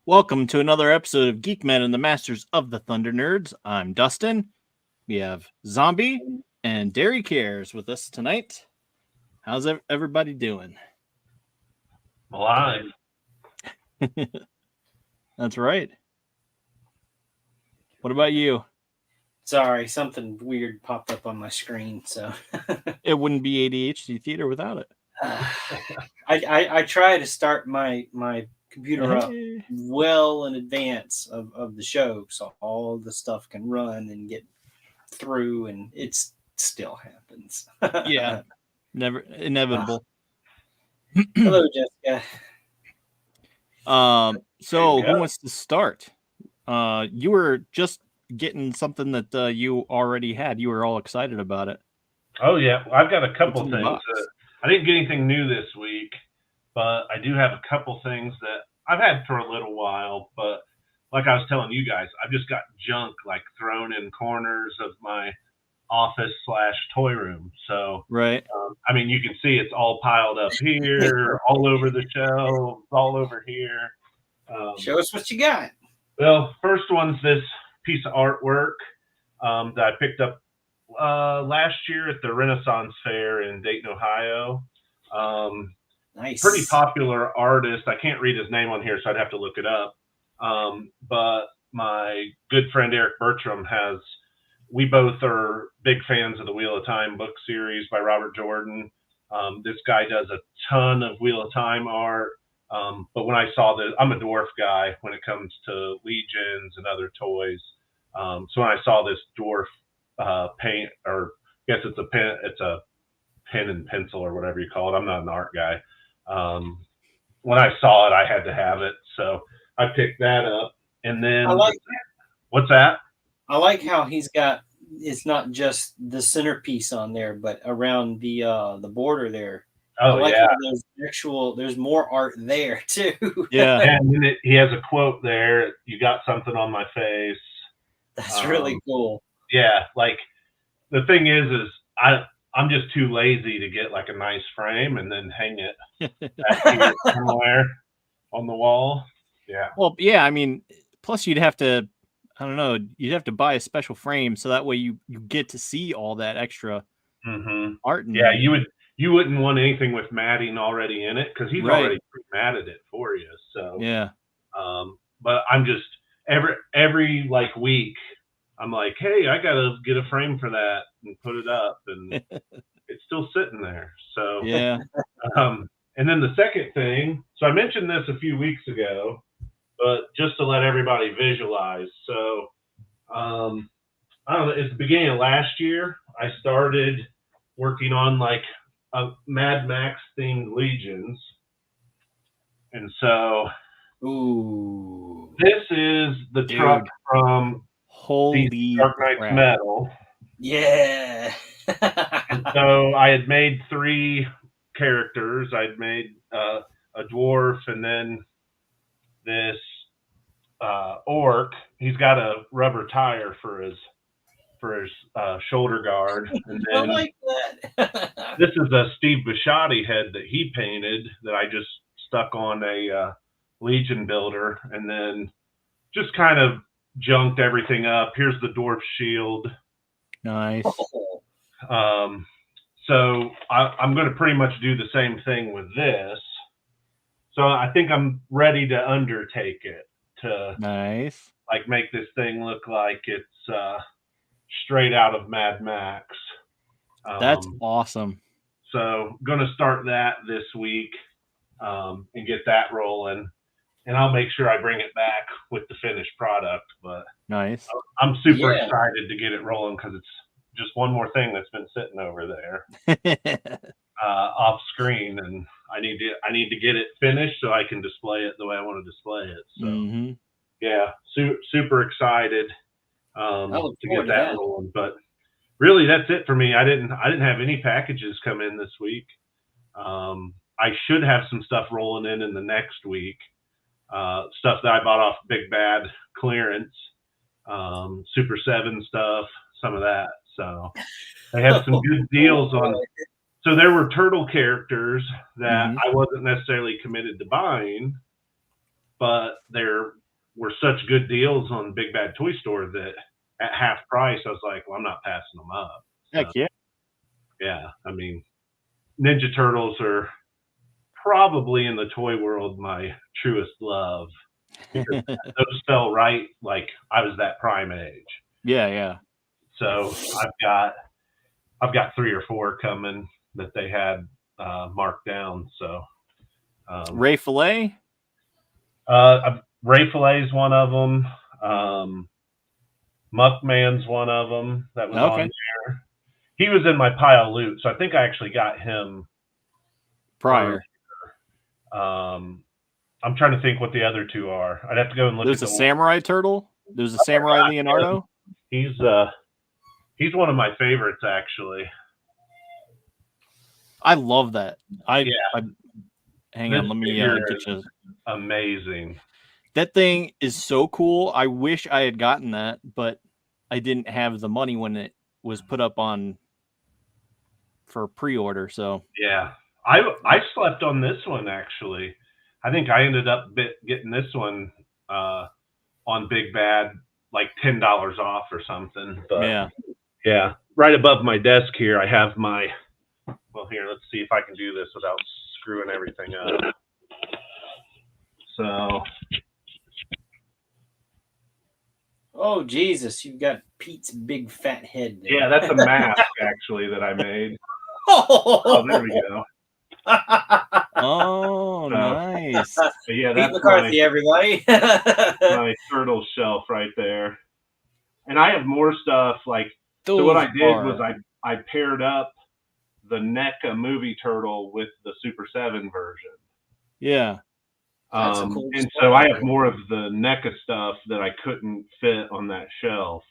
Welcome to another episode of Geek-Men and the Masters of the Thunder Nerds. I'm Dustin. We have Zombie and Derry Cares with us tonight. How's everybody doing? Alive. That's right. What about you? Sorry, something weird popped up on my screen, so It wouldn't be ADHD theater without it. I try to start my computer up Hey. well in advance of the show, so all the stuff can run and get through, and it still happens. Yeah, never inevitable. Hello, Jessica. So who wants to start? You were just getting something that you already had. You were all excited about it. Oh, yeah. I've got a couple What's in the things. box? I didn't get anything new this week, but I do have a couple things that I've had for a little while. But like I was telling you guys, I've just got junk like thrown in corners of my office/toy room. So, Right. I mean, you can see it's all piled up here, all over the shelves, all over here. Show us what you got. Well, first one's this piece of artwork that I picked up last year at the Renaissance Fair in Dayton, Ohio. Nice. Pretty popular artist. I can't read his name on here, so I'd have to look it up. But my good friend Eric Bertram we both are big fans of the Wheel of Time book series by Robert Jordan. This guy does a ton of Wheel of Time art. But when I saw this, I'm a dwarf guy when it comes to Legions and other toys. So when I saw this dwarf paint, or I guess it's a pen and pencil or whatever you call it. I'm not an art guy. When I saw it, I had to have it. So I picked that up. And then I like what's that? I like how he's got. It's not just the centerpiece on there, but around the border there. Oh, I like yeah. how there's more art there too. Yeah. And then he has a quote there. You got something on my face. That's really cool. Yeah. Like the thing is I'm just too lazy to get like a nice frame and then hang it back here somewhere on the wall. Yeah. Well, yeah, I mean, plus you'd have to, I don't know, you'd have to buy a special frame so that way you get to see all that extra art. Yeah, you wouldn't want anything with matting already in it because he's already matted it for you. So yeah. But I'm just every like week I'm like, hey, I gotta get a frame for that and put it up, and it's still sitting there. So yeah. And then the second thing, so I mentioned this a few weeks ago, but just to let everybody visualize. So I don't know, at the beginning of last year, I started working on like a Mad Max themed Legions. And so Ooh, this is the truck from Holy Dark Knight's crap. Metal. yeah. And so I had made 3 characters. I'd made a dwarf and then this orc. He's got a rubber tire for his shoulder guard. And I then like that. this is a Steve Bisciotti head that he painted that I just stuck on a Legion builder, and then just kind of junked everything up. Here's the dwarf shield. Nice. So I'm going to pretty much do the same thing with this. So I think I'm ready to undertake it to Nice. like make this thing look like it's straight out of Mad Max. That's awesome. So going to start that this week and get that rolling. And I'll make sure I bring it back with the finished product. But nice. I'm super excited to get it rolling because it's just one more thing that's been sitting over there off screen, and I need to get it finished so I can display it the way I want to display it. So yeah, super excited to get that rolling. But really, that's it for me. I didn't have any packages come in this week. I should have some stuff rolling in the next week. Stuff that I bought off Big Bad clearance, Super 7 stuff, some of that. So they have some good deals on. So there were turtle characters that I wasn't necessarily committed to buying, but they're were such good deals on Big Bad Toy Store that at half price, I was like, well, I'm not passing them up. Heck yeah. Yeah, I mean, Ninja Turtles are probably in the toy world my truest love because those fell right like I was that prime age. Yeah. So I've got 3 or 4 coming that they had marked down. So Ray Fillet? Ray Fillet is one of them. Muckman's one of them that was on there. He was in my pile loot, so I think I actually got him prior. I'm trying to think what the other 2 are. I'd have to go and look. There's a Samurai Turtle. There's a Samurai Leonardo. He's one of my favorites, actually. I love that. Hang on, let me get you. Amazing. That thing is so cool. I wish I had gotten that, but I didn't have the money when it was put up for pre-order. So yeah, I slept on this one actually. I think I ended up getting this one on Big Bad, like $10 off or something. But yeah, right above my desk here, I have my. Well, here, let's see if I can do this without screwing everything up. So. Oh, Jesus, you've got Pete's big fat head there. Yeah, that's a mask, actually, that I made. Oh, there we go. Oh, nice. Yeah, Pete McCarthy, everybody. My turtle shelf right there. And I have more stuff. So what I did was I paired up the NECA movie turtle with the Super 7 version. Yeah. That's a cool and so I have more of the NECA stuff that I couldn't fit on that shelf.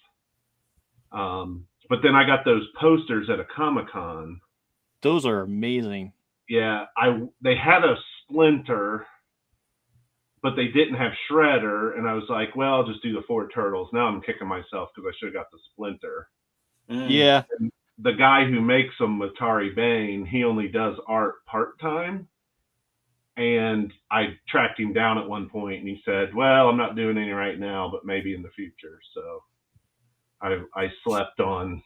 But then I got those posters at a Comic-Con. Those are amazing. Yeah, they had a Splinter, but they didn't have Shredder, and I was like, well, I'll just do the 4 turtles. Now I'm kicking myself because I should have got the Splinter. Yeah. And the guy who makes them, Atari Bane, he only does art part-time. And I tracked him down at one point, and he said, well, I'm not doing any right now, but maybe in the future. So I slept on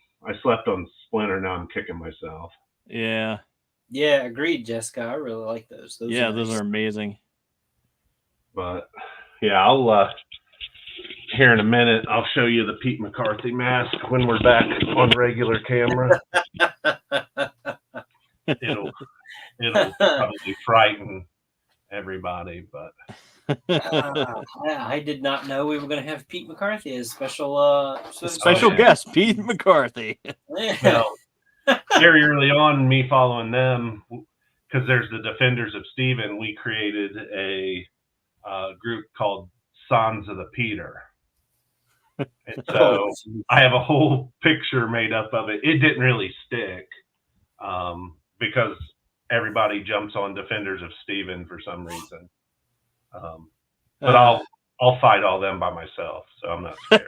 Splinter. Now I'm kicking myself. Yeah. Yeah, agreed, Jessica. I really like those. Those are amazing. But yeah, I'll here in a minute, I'll show you the Pete McCarthy mask when we're back on regular camera. It'll probably frighten everybody, but I did not know we were going to have Pete McCarthy as special guest, Pete McCarthy. Well, very early on, me following them, because there's the Defenders of Steven, we created a group called Sons of the Peter. And so I have a whole picture made up of it. It didn't really stick because everybody jumps on Defenders of Steven for some reason. But I'll fight all them by myself, so I'm not scared.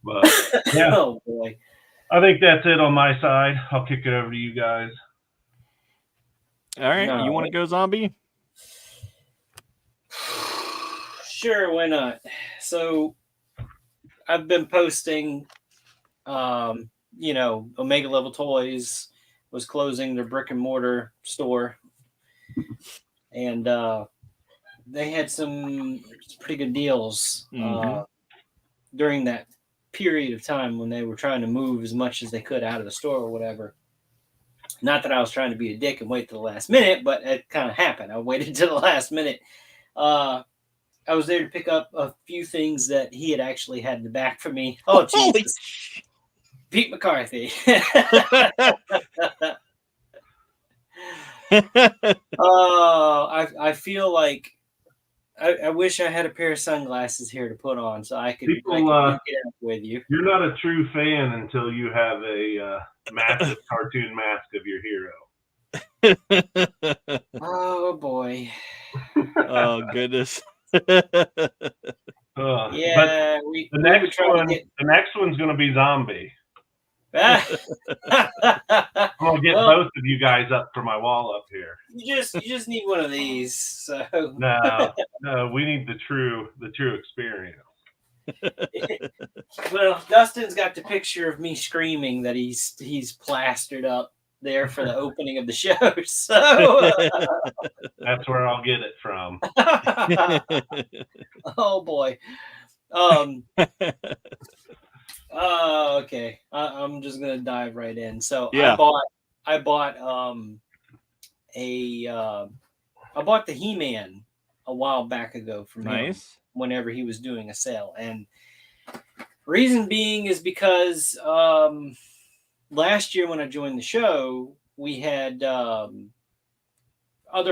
But yeah, oh boy, I think that's it on my side. I'll kick it over to you guys. All right, you want to go, Zombie? Sure, why not? So I've been posting, Omega Level Toys was closing their brick and mortar store, and they had some pretty good deals during that period of time when they were trying to move as much as they could out of the store or whatever. Not that I was trying to be a dick and wait till the last minute, but it kind of happened. I waited till the last minute. I was there to pick up a few things that he had actually had in the back for me. Oh, Jesus. Pete McCarthy. I feel like I wish I had a pair of sunglasses here to put on so I could get up with you. You're not a true fan until you have a massive cartoon mask of your hero. Oh boy. Oh goodness. The the next one's going to be Zombie. I'm gonna get Well, both of you guys up for my wall up here. you just need one of these. So No, we need the true experience. well, Dustin's got the picture of me screaming that he's plastered up there for the opening of the show. So That's where I'll get it from. oh boy. Okay. I'm just gonna dive right in. So Yeah. I bought I bought the He-Man a while back ago from him whenever he was doing a sale, and reason being is because last year when I joined the show, we had other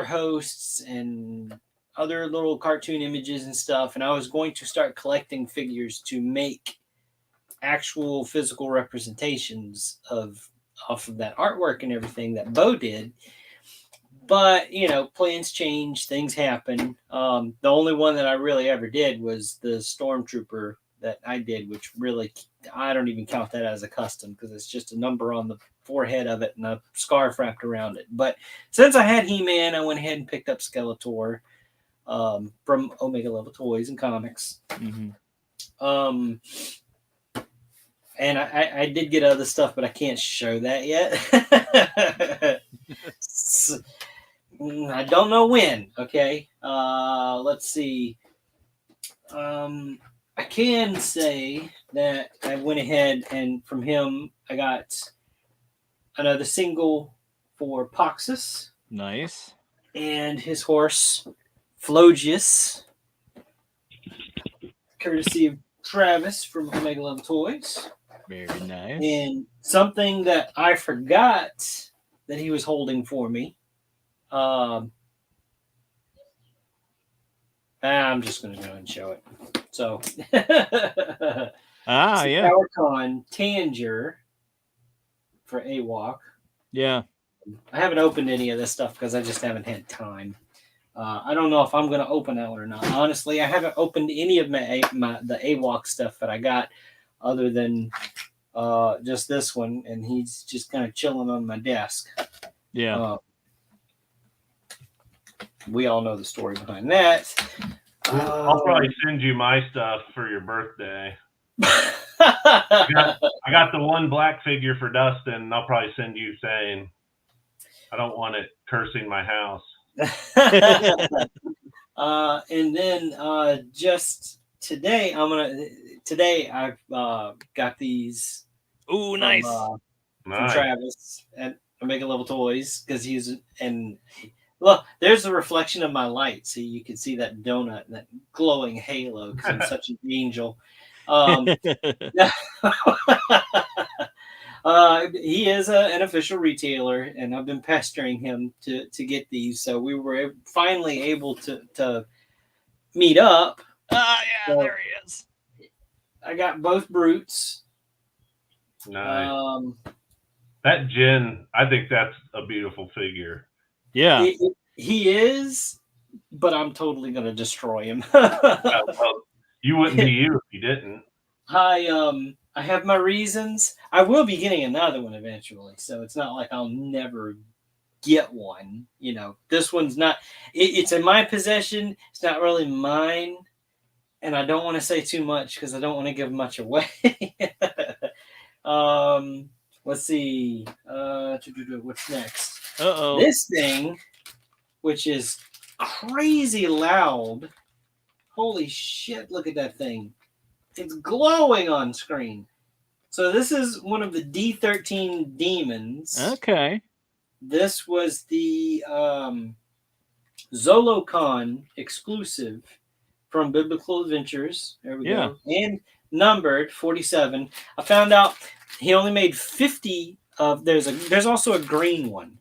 hosts and other little cartoon images and stuff, and I was going to start collecting figures to make actual physical representations off of that artwork and everything that Bo did. But, plans change, things happen. The only one that I really ever did was the Stormtrooper that I did, which really, I don't even count that as a custom because it's just a number on the forehead of it and a scarf wrapped around it. But since I had He-Man, I went ahead and picked up Skeletor from Omega Level Toys and Comics. Mm-hmm. And I did get other stuff, but I can't show that yet. I don't know when. Okay. Let's see. I can say that I went ahead and from him I got another single for Poxus. Nice. And his horse, Flogius, courtesy of Travis from Omega Level Toys. Very nice. And something that I forgot that he was holding for me. I'm just going to go ahead and show it. So, yeah. PowerCon Tanger for AWOC. Yeah. I haven't opened any of this stuff because I just haven't had time. I don't know if I'm going to open that one or not. Honestly, I haven't opened any of the AWOC stuff that I got other than just this one, and he's just kind of chilling on my desk. Yeah. We all know the story behind that. I'll probably send you my stuff for your birthday. I got the one black figure for Dustin, and I'll probably send you saying I don't want it cursing my house. And then just today, I've got these. Ooh, nice. From Travis at Omega Level Toys because look, there's a reflection of my light, so you can see that donut, that glowing halo, because I'm such an angel. He is an official retailer, and I've been pestering him to get these, so we were finally able to meet up. Yeah, so there he is. I got both brutes. Nice. That Jin, I think that's a beautiful figure. Yeah. He is, but I'm totally going to destroy him. Well, you wouldn't be you if you didn't. I have my reasons. I will be getting another one eventually, so it's not like I'll never get one. This one's not. It's in my possession. It's not really mine, and I don't want to say too much because I don't want to give much away. Let's see. What's next? This thing, which is crazy loud. Holy shit! Look at that thing. It's glowing on screen. So this is one of the D13 demons. Okay. This was the Zolocon exclusive from Biblical Adventures. There we go. And numbered 47. I found out he only made 50 of. There's also a green one.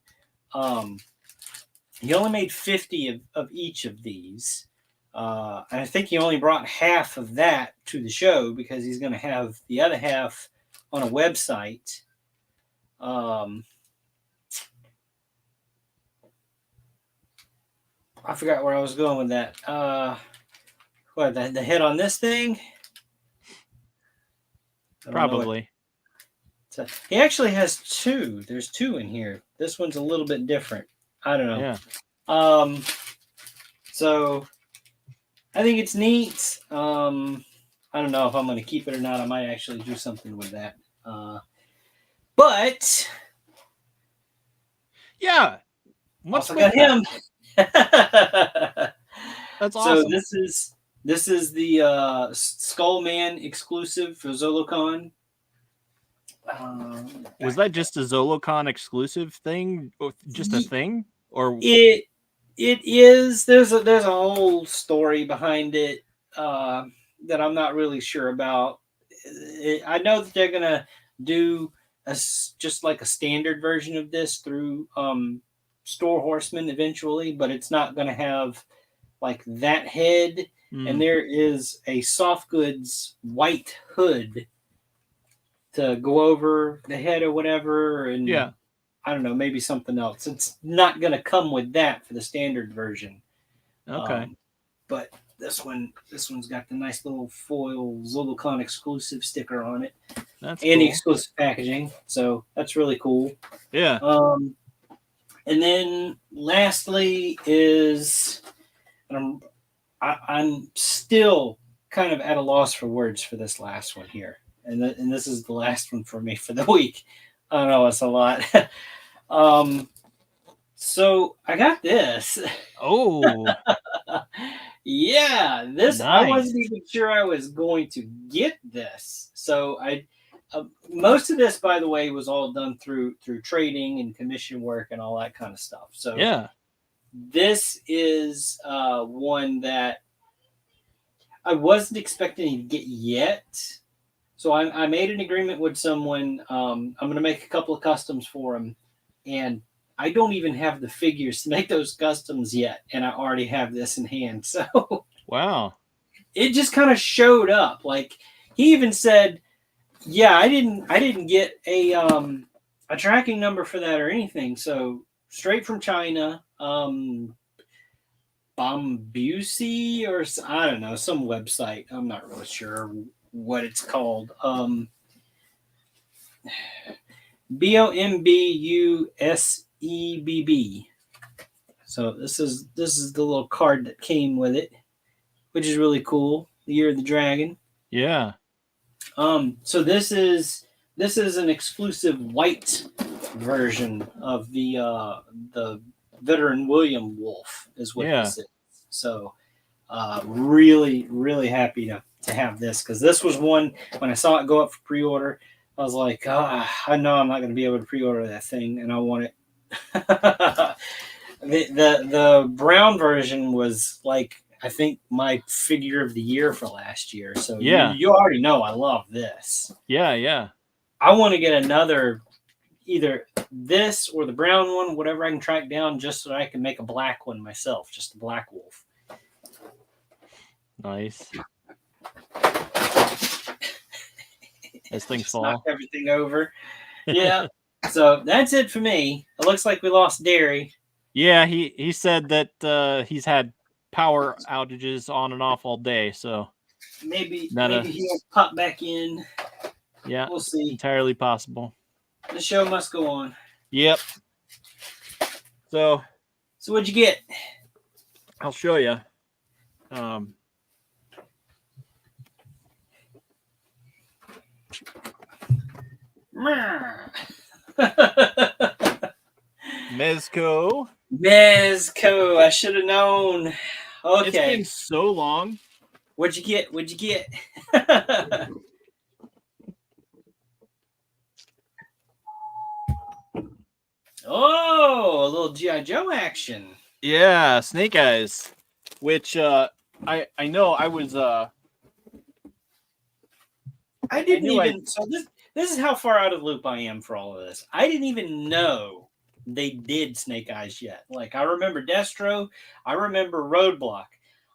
He only made 50 of each of these. And I think he only brought half of that to the show because he's going to have the other half on a website. I forgot where I was going with that. What, the head on this thing? Probably. So he actually has two. There's two in here. This one's a little bit different. I don't know. Yeah. So I think it's neat. I don't know if I'm going to keep it or not. I might actually do something with that. But yeah. also got him. That's so awesome. this is the Skullman exclusive for Zolocon. Was that just a Zolocon exclusive thing? Or just a thing? Or it is. There's a whole story behind it that I'm not really sure about. I know that they're gonna do just like a standard version of this through Store Horseman eventually, but it's not gonna have like that head. And there is a soft goods white hood to go over the head or whatever, and yeah. I don't know, maybe something else. It's not going to come with that for the standard version. Okay. But this one's got the nice little foil Zolocon exclusive sticker on it. That's and cool. exclusive packaging. So that's really cool. Yeah. And then lastly is, and I'm still kind of at a loss for words for this last one here. And this is the last one for me for the week. I know it's a lot. So I got this. Oh. Yeah, this Nice. I wasn't even sure I was going to get this. So I most of this, by the way, was all done through trading and commission work and all that kind of stuff. So yeah, this is one that I wasn't expecting to get yet. So I made an agreement with someone. I'm going to make a couple of customs for him, and I don't even have the figures to make those customs yet, and I already have this in hand. So wow, it just kind of showed up. Like he even said, "Yeah, I didn't get a tracking number for that or anything. So straight from China, Bombusi or I don't know, some website. I'm not really sure what it's called. BOMBUSEBB. So this is the little card that came with it, which is really cool. The Year of the Dragon. yeah. So this is an exclusive white version of the veteran William Wolf is what this is. So really, really happy to have this, because this was one when I saw it go up for pre-order, I was like, I know I'm not going to be able to pre-order that thing, and I want it. the brown version was like, I think, my figure of the year for last year. So yeah, you already know I love this. Yeah. I want to get another, either this or the brown one, whatever I can track down, just so I can make a black one myself, just a black wolf. Nice. As things fall. Knock everything over. Yeah. So that's it for me. It looks like we lost Derry. Yeah, he said that he's had power outages on and off all day, so maybe he'll pop back in. Yeah, we'll see. Entirely possible. The show must go on. Yep. So what'd you get? I'll show you. Mezco. I should have known. Okay. It's been so long. What'd you get? Oh, a little G.I. Joe action. Yeah, Snake Eyes. Which I know I was I didn't even so this is how far out of the loop I am for all of this. I didn't even know they did Snake Eyes yet. Like, I remember Destro, I remember Roadblock.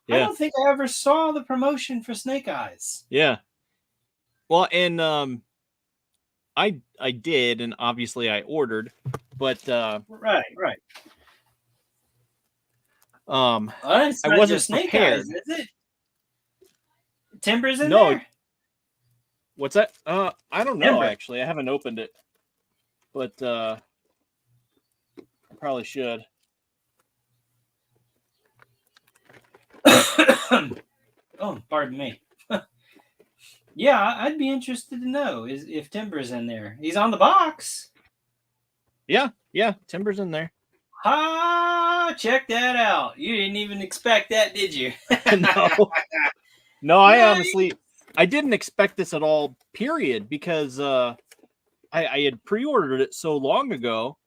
Yeah. I don't think I ever saw the promotion for Snake Eyes. Yeah. Well, and I did, and obviously I ordered, but right. I wasn't Snake prepared. Eyes, is it? Timber's in there? What's that? I don't know Timber. actually. I haven't opened it, but I probably should. Oh, pardon me. Yeah, I'd be interested to know if Timber's in there. He's on the box. Yeah, Timber's in there. Ah, check that out. You didn't even expect that, did you? No, I honestly, I didn't expect this at all, period, because I had pre-ordered it so long ago,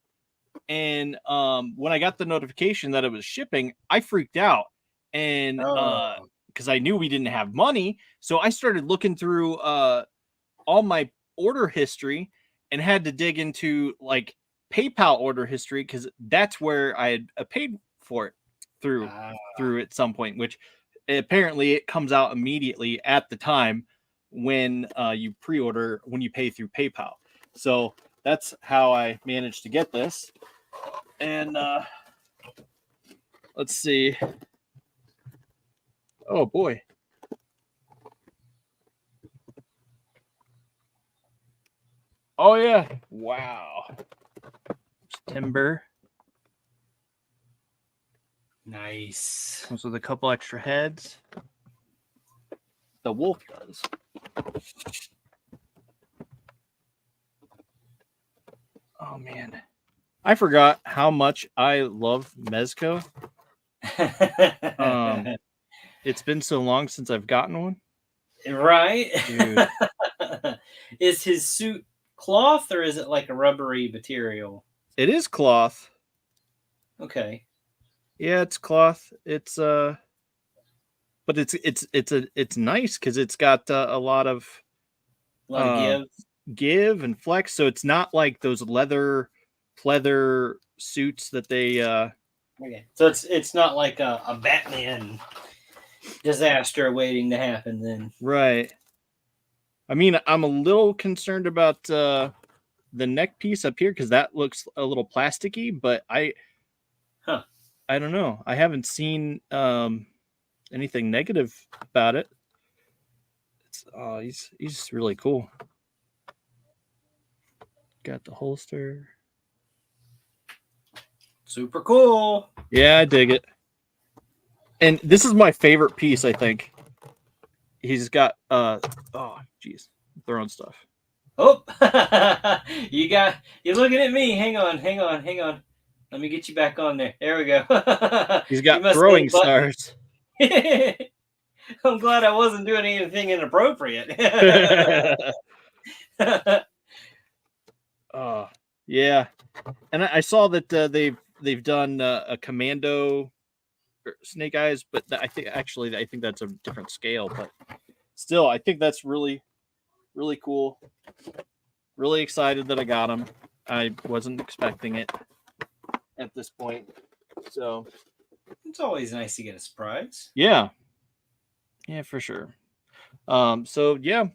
and when I got the notification that it was shipping, I freaked out, and because I knew we didn't have money, so I started looking through all my order history and had to dig into like PayPal order history because that's where I had paid for it through at some point, which apparently it comes out immediately at the time when you pre-order, when you pay through PayPal. So that's how I managed to get this. And let's see. Oh boy. Oh yeah. Wow. Timber. Nice. Comes with a couple extra heads. The wolf does. Oh man. I forgot how much I love Mezco. It's been so long since I've gotten one. Right? Dude. Is his suit cloth or is it like a rubbery material? It is cloth. Okay. Yeah, it's cloth. It's but it's nice because it's got a lot of give and flex. So it's not like those leather suits that they. Okay, so it's not like a Batman disaster waiting to happen then. Right. I mean, I'm a little concerned about the neck piece up here because that looks a little plasticky, but I don't know. I haven't seen anything negative about it. He's really cool. Got the holster. Super cool. Yeah, I dig it. And this is my favorite piece, I think. He's got oh geez, throwing stuff. Oh, you're looking at me. Hang on. Let me get you back on there. There we go. He's got throwing stars. I'm glad I wasn't doing anything inappropriate. Yeah. And I saw that they've done a commando snake eyes, but I think that's a different scale, but still I think that's really, really cool. Really excited that I got him. I wasn't expecting it at this point. So it's always nice to get a surprise. Yeah. Yeah, for sure. So yeah,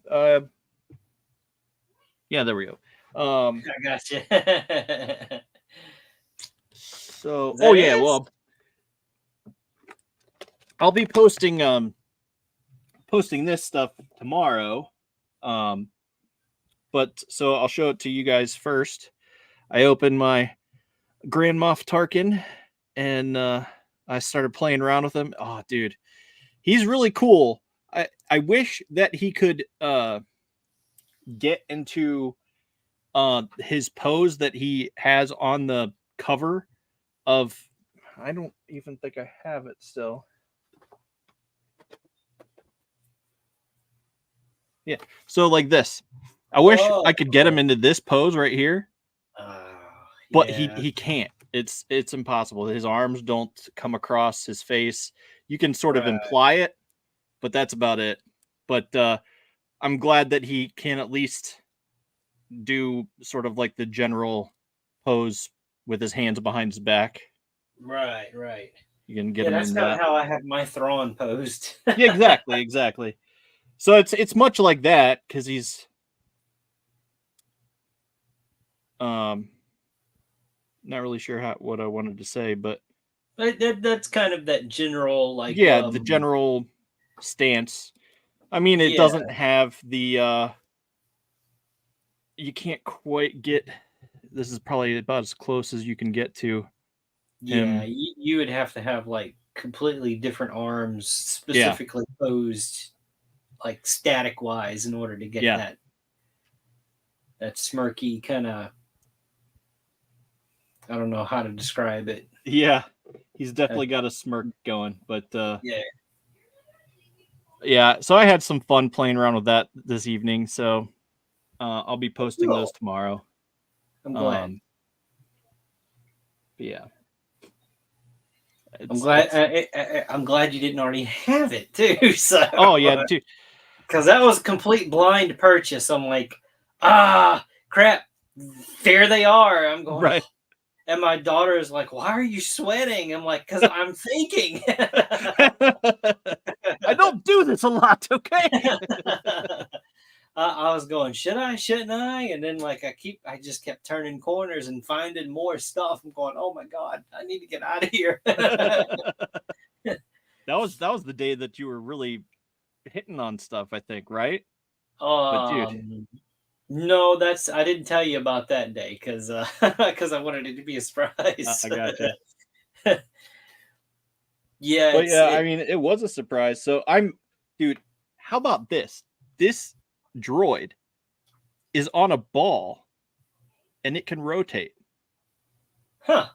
yeah, there we go. I gotcha. So well, I'll be posting this stuff tomorrow. But so I'll show it to you guys first. I opened my Grand Moff Tarkin and I started playing around with him. Oh, dude, he's really cool. I wish that he could get into his pose that he has on the cover of. I don't even think I have it still. Yeah, so like this. I wish I could get him into this pose right here, but he can't. It's impossible. His arms don't come across his face. You can sort of imply it, but that's about it. But I'm glad that he can at least do sort of like the general pose with his hands behind his back. Right. You can get him that's in kind that. of how I have my Thrawn posed. Yeah, exactly. So it's much like that because he's not really sure what I wanted to say, but that's kind of that general the general stance. I mean, it doesn't have the you can't quite get. This is probably about as close as you can get to Yeah, him. you would have to have like completely different arms Yeah, specifically posed like static wise in order to get yeah, that smirky kind of, I don't know how to describe it. yeah. He's Uh, definitely got a smirk going, but yeah. yeah. So I had some fun playing around with that this evening. So I'll be posting Cool. those tomorrow. I'm glad. But yeah. I'm glad. I'm glad you didn't already have it too. So. Oh yeah, too. Because that was a complete blind purchase. I'm like, crap. There they are. I'm going. Right. And my daughter is like, "Why are you sweating?" I'm like, "Because I'm thinking." I don't do this a lot, okay? I was going, should I, shouldn't I? And then like I just kept turning corners and finding more stuff. I'm going, oh my God, I need to get out of here. that was the day that you were really hitting on stuff, I think, right? But dude. No, I didn't tell you about that day because I wanted it to be a surprise. I gotcha. Yeah, But yeah, I mean, it was a surprise. So dude, how about this? This droid is on a ball and it can rotate. Huh.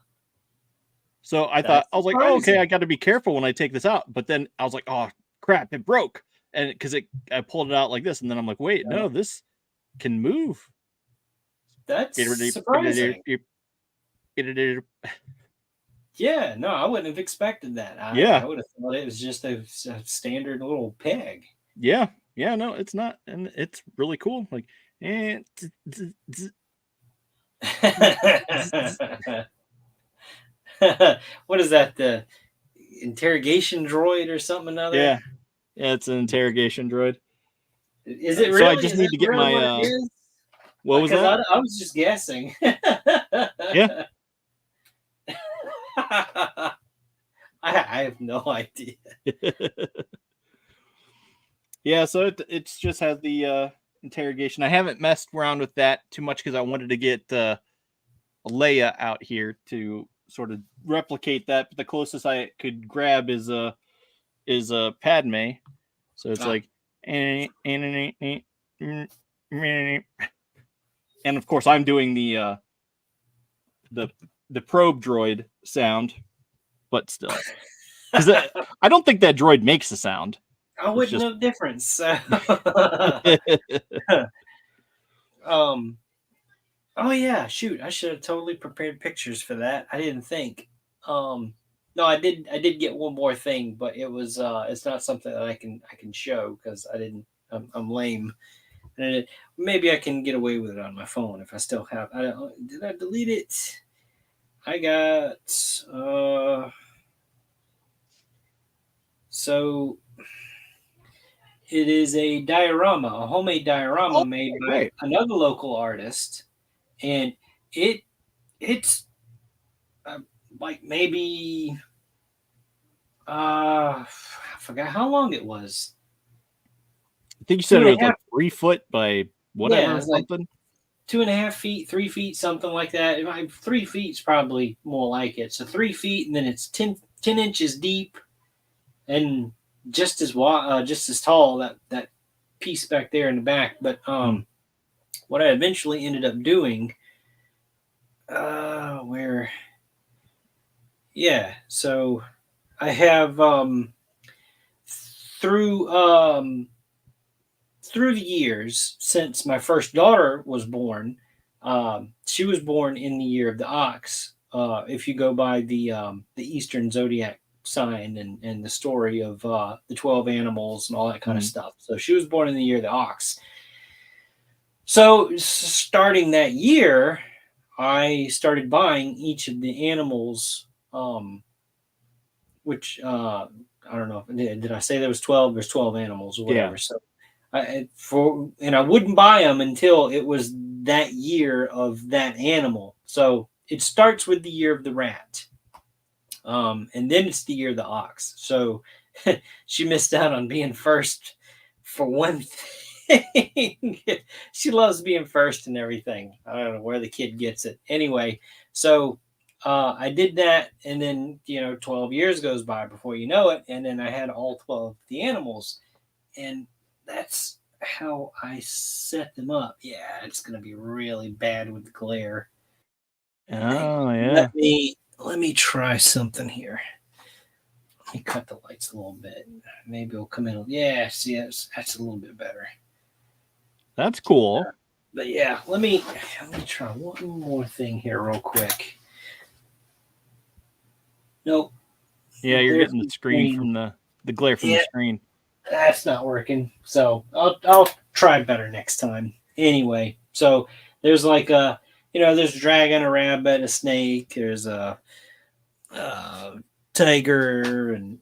So I was like, oh, okay, I got to be careful when I take this out. But then I was like, oh crap, it broke. And because I pulled it out like this, and then I'm like, wait, no, this can move. That's surprising. Yeah, no, I wouldn't have expected that. I would have thought it was just a standard little peg. Yeah, no, it's not, and it's really cool. Like, what is that? The interrogation droid or something another? Yeah, it's an interrogation droid. Is it really? So I just need to get my. What was that? I was just guessing. Yeah. I have no idea. Yeah, so it just has the interrogation. I haven't messed around with that too much because I wanted to get Leia out here to sort of replicate that. But the closest I could grab is Padme. So it's like, and of course I'm doing the probe droid sound, but still, because I don't think that droid makes a sound. I wouldn't know the difference. Oh yeah, shoot! I should have totally prepared pictures for that. I didn't think. No, I did get one more thing, but it was it's not something that I can show because I didn't. I'm lame. And maybe I can get away with it on my phone if I still have. Did I delete it? I got so it is a diorama, a homemade diorama made by another local artist, and it's like maybe I forgot how long it was. I think you said it was like 3 foot by whatever, yeah, something. Like 2.5 feet, 3 feet, something like that. 3 feet's probably more like it. So 3 feet, and then it's 10 inches deep, and just as tall. That piece back there in the back. But what I eventually ended up doing, so I have through the years since my first daughter was born. She was born in the year of the ox. If you go by the Eastern zodiac sign and the story of the 12 animals and all that kind of stuff. So she was born in the year of the ox. So starting that year, I started buying each of the animals, which I don't know. Did I say there was 12? There's 12 animals or whatever. Yeah. So I wouldn't buy them until it was that year of that animal. So it starts with the year of the rat. And then it's the year of the ox. So she missed out on being first for one She loves being first and everything. I don't know where the kid gets it. Anyway, so I did that, and then 12 years goes by before you know it, and then I had all 12 of the animals, and that's how I set them up. Yeah, it's gonna be really bad with the glare. Oh yeah. Let me try something here. Let me cut the lights a little bit. Maybe it'll come in. Yeah, see, that's a little bit better. That's cool. But yeah, let me try one more thing here real quick. Nope. Yeah, you're getting the screen from the glare from the screen. That's not working. So I'll try better next time. Anyway, so there's like there's a dragon, a rabbit, a snake. There's a tiger, and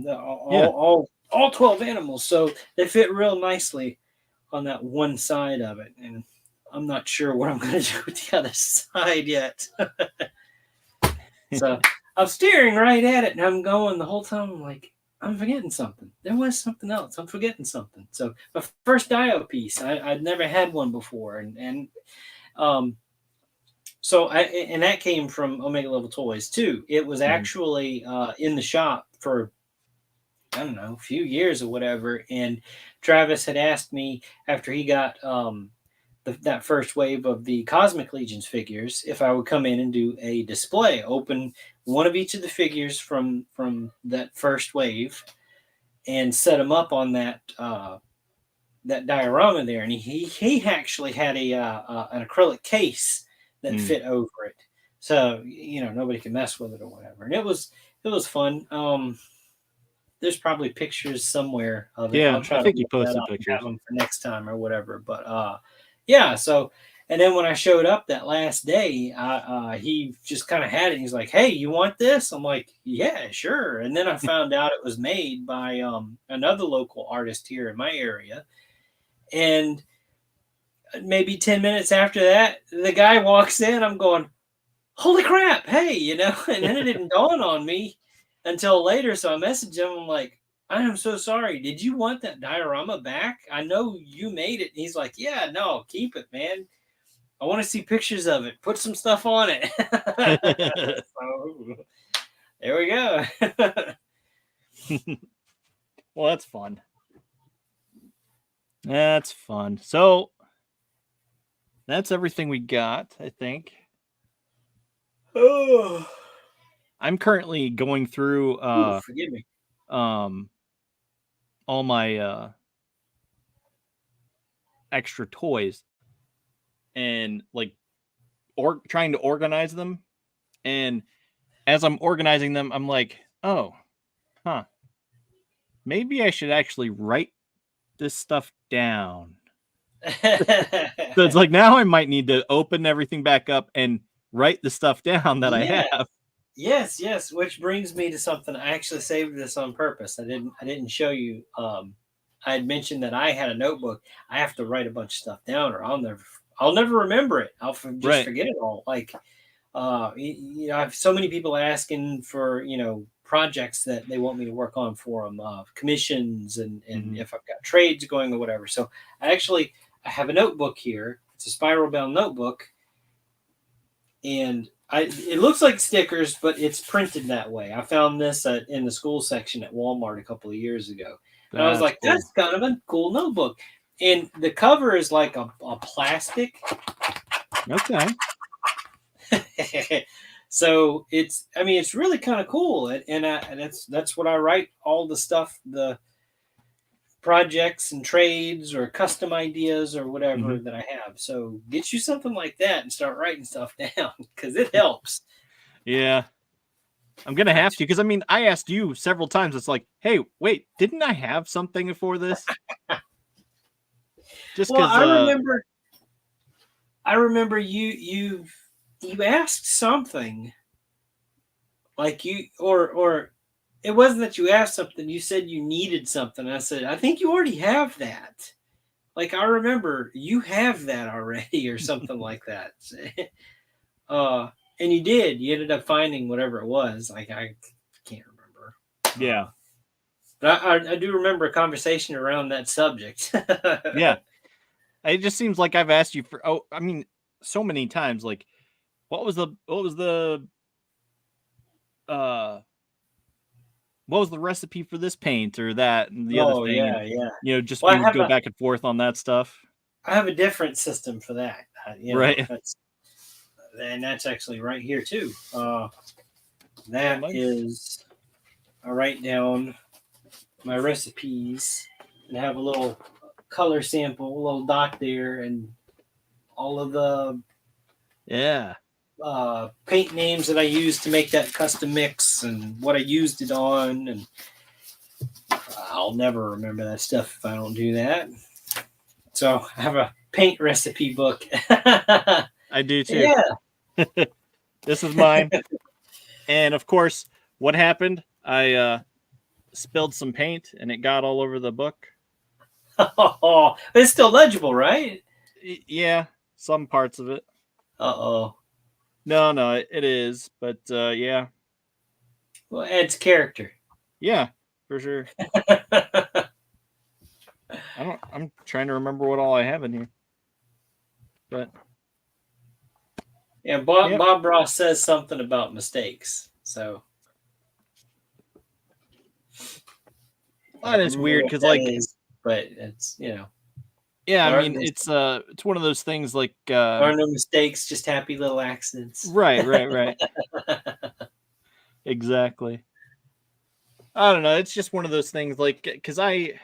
all 12 animals. So they fit real nicely on that one side of it, and I'm not sure what I'm going to do with the other side yet. So I'm staring right at it, and I'm going the whole time. I'm like, I'm forgetting something. There was something else. I'm forgetting something. So my first dio piece, I'd never had one before, and so that came from Omega Level Toys too. It was actually in the shop for, I don't know, a few years or whatever. And Travis had asked me after he got that first wave of the Cosmic Legions figures if I would come in and do a display, open one of each of the figures from that first wave and set them up on that diorama there. And he actually had an acrylic case that fit over it, so nobody could mess with it or whatever. And it was fun. There's probably pictures somewhere of it. Yeah, I'll try I think to you posted have pictures them for next time or whatever. But yeah. So, and then when I showed up that last day, he just kind of had it. He's like, "Hey, you want this?" I'm like, "Yeah, sure." And then I found out it was made by another local artist here in my area, and maybe 10 minutes after that, the guy walks in. I'm going, holy crap, hey, and then it didn't dawn on me until later. So I messaged him. I'm like, I am so sorry. Did you want that diorama back? I know you made it. And he's like, yeah, no, keep it, man. I want to see pictures of it. Put some stuff on it. So, there we go. Well, that's fun. That's fun. So that's everything we got, I think. Oh, I'm currently going through forgive me. All my extra toys and like trying to organize them. And as I'm organizing them, I'm like, oh, maybe I should actually write this stuff down. So it's like now I might need to open everything back up and write the stuff down that I have. Yes. Which brings me to something. I actually saved this on purpose. I didn't show you. I had mentioned that I had a notebook. I have to write a bunch of stuff down, or I'll never remember it. I'll just forget it all. Like, I have so many people asking for projects that they want me to work on for them, commissions, and if I've got trades going or whatever. So I have a notebook here. It's a spiral bound notebook, and it looks like stickers, but it's printed that way. I found this in the school section at Walmart a couple of years ago. And I was like, cool. That's kind of a cool notebook. And the cover is like a plastic. Okay. So it's really kind of cool. And that's what I write all the stuff, the projects and trades or custom ideas or whatever that I have. So get you something like that and start writing stuff down, because it helps. Yeah. I'm going to have to, because I asked you several times. It's like, hey, wait, didn't I have something for this? Just because I remember you asked something like or it wasn't that you asked something. You said you needed something. I said, I think you already have that. Like, I remember you have that already or something like that. And you did. You ended up finding whatever it was. Like, I can't remember. Yeah. But I do remember a conversation around that subject. Yeah. It just seems like I've asked you for. Oh, I mean, so many times. Like, what was the uh what was the recipe for this paint or that and the other Oh thing, and yeah. just Well, we would go back and forth on that stuff. I have a different system for that. Right. That's actually right here too. Nice. Is I write down my recipes and have a little color sample, a little dot there, and all of the paint names that I used to make that custom mix and what I used it on. And I'll never remember that stuff if I don't do that. So I have a paint recipe book. I do too. Yeah. This is mine. And of course, what happened? I spilled some paint and it got all over the book. Oh, it's still legible, right? Yeah, some parts of it. Uh-oh. No, it is, but yeah. Well, it adds character. Yeah, for sure. I'm trying to remember what all I have in here. But yeah, Bob Ross says something about mistakes. So that is weird because, like, but it's yeah, I mean, it's one of those things like there are no mistakes, just happy little accidents. Right. Exactly. I don't know. It's just one of those things, like, because I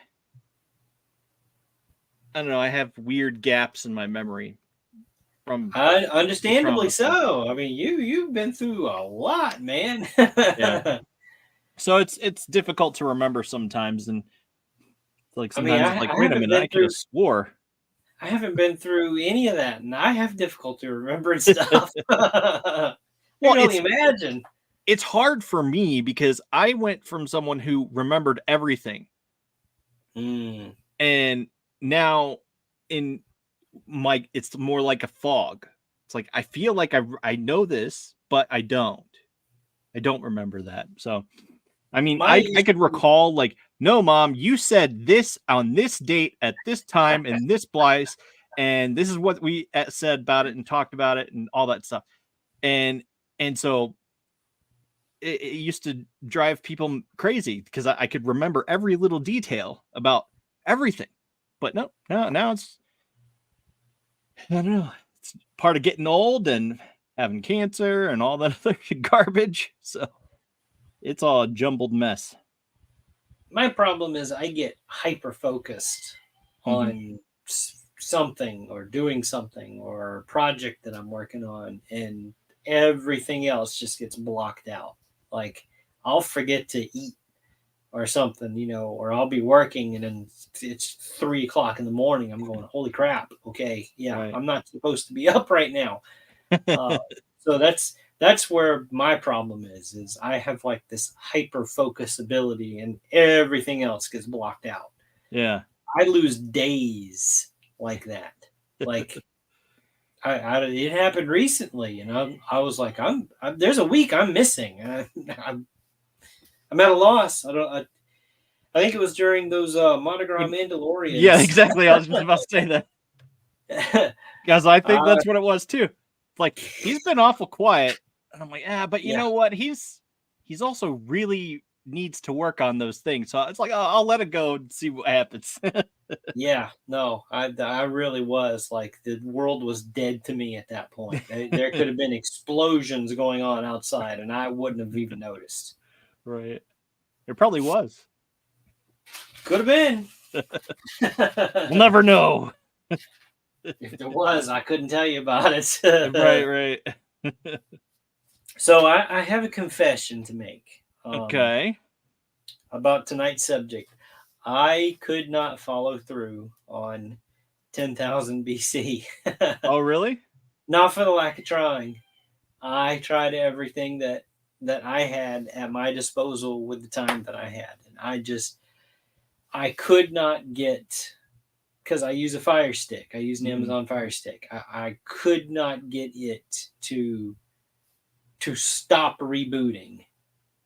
don't know. I have weird gaps in my memory. Understandably so. I mean, you've been through a lot, man. Yeah. So it's difficult to remember sometimes, and like sometimes it's like, wait a minute, I could have swore. I haven't been through any of that, and I have difficulty remembering stuff. Well, imagine. It's hard for me because I went from someone who remembered everything, and now it's more like a fog. It's like I feel like I know this, but I don't remember that. So I mean, I could recall, like, no, Mom, you said this on this date at this time in this place, and this is what we said about it and talked about it and all that stuff. And so it used to drive people crazy because I could remember every little detail about everything. But no, now it's, I don't know, it's part of getting old and having cancer and all that other garbage. So it's all a jumbled mess. My problem is I get hyper focused on something or doing something or a project that I'm working on, and everything else just gets blocked out. Like I'll forget to eat or something, or I'll be working and then it's 3 o'clock in the morning. I'm going, holy crap. Okay. Yeah. Right. I'm not supposed to be up right now. So that's where my problem is I have like this hyper focus ability and everything else gets blocked out. Yeah. I lose days like that. Like it happened recently, and I was like, there's a week I'm missing. I'm at a loss. I think it was during those Mardi Gras Mandalorians. Yeah, exactly. I was just about to say that. Because I think that's what it was too. Like, he's been awful quiet. And I'm like, but you know what? He's also really needs to work on those things. So it's like, I'll let it go and see what happens. Yeah, no, I really was like, the world was dead to me at that point. There could have been explosions going on outside, and I wouldn't have even noticed. Right. It probably was. Could have been. We'll never know. If there was, I couldn't tell you about it. Right. So I have a confession to make. Okay. About tonight's subject. I could not follow through on 10,000 BC. Oh, really? Not for the lack of trying. I tried everything that I had at my disposal with the time that I had. And I could not get, because I use a Fire Stick. I use an Amazon Fire Stick. I could not get it to stop rebooting.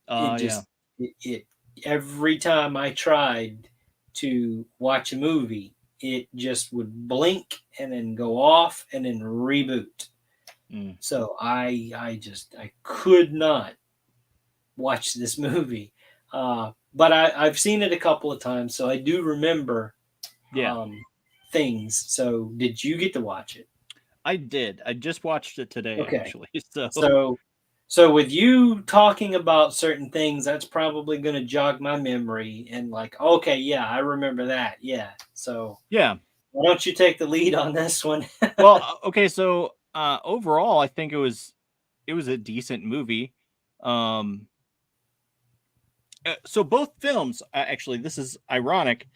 It every time I tried to watch a movie, it just would blink and then go off and then reboot. So I could not watch this movie. But I've seen it a couple of times, so I do remember things. So did you get to watch it? I did. I just watched it today, actually. So with you talking about certain things, that's probably going to jog my memory and like, okay, yeah, I remember that. Yeah. So yeah, why don't you take the lead on this one? Well, okay. So overall, I think it was a decent movie. So both films, actually, this is ironic,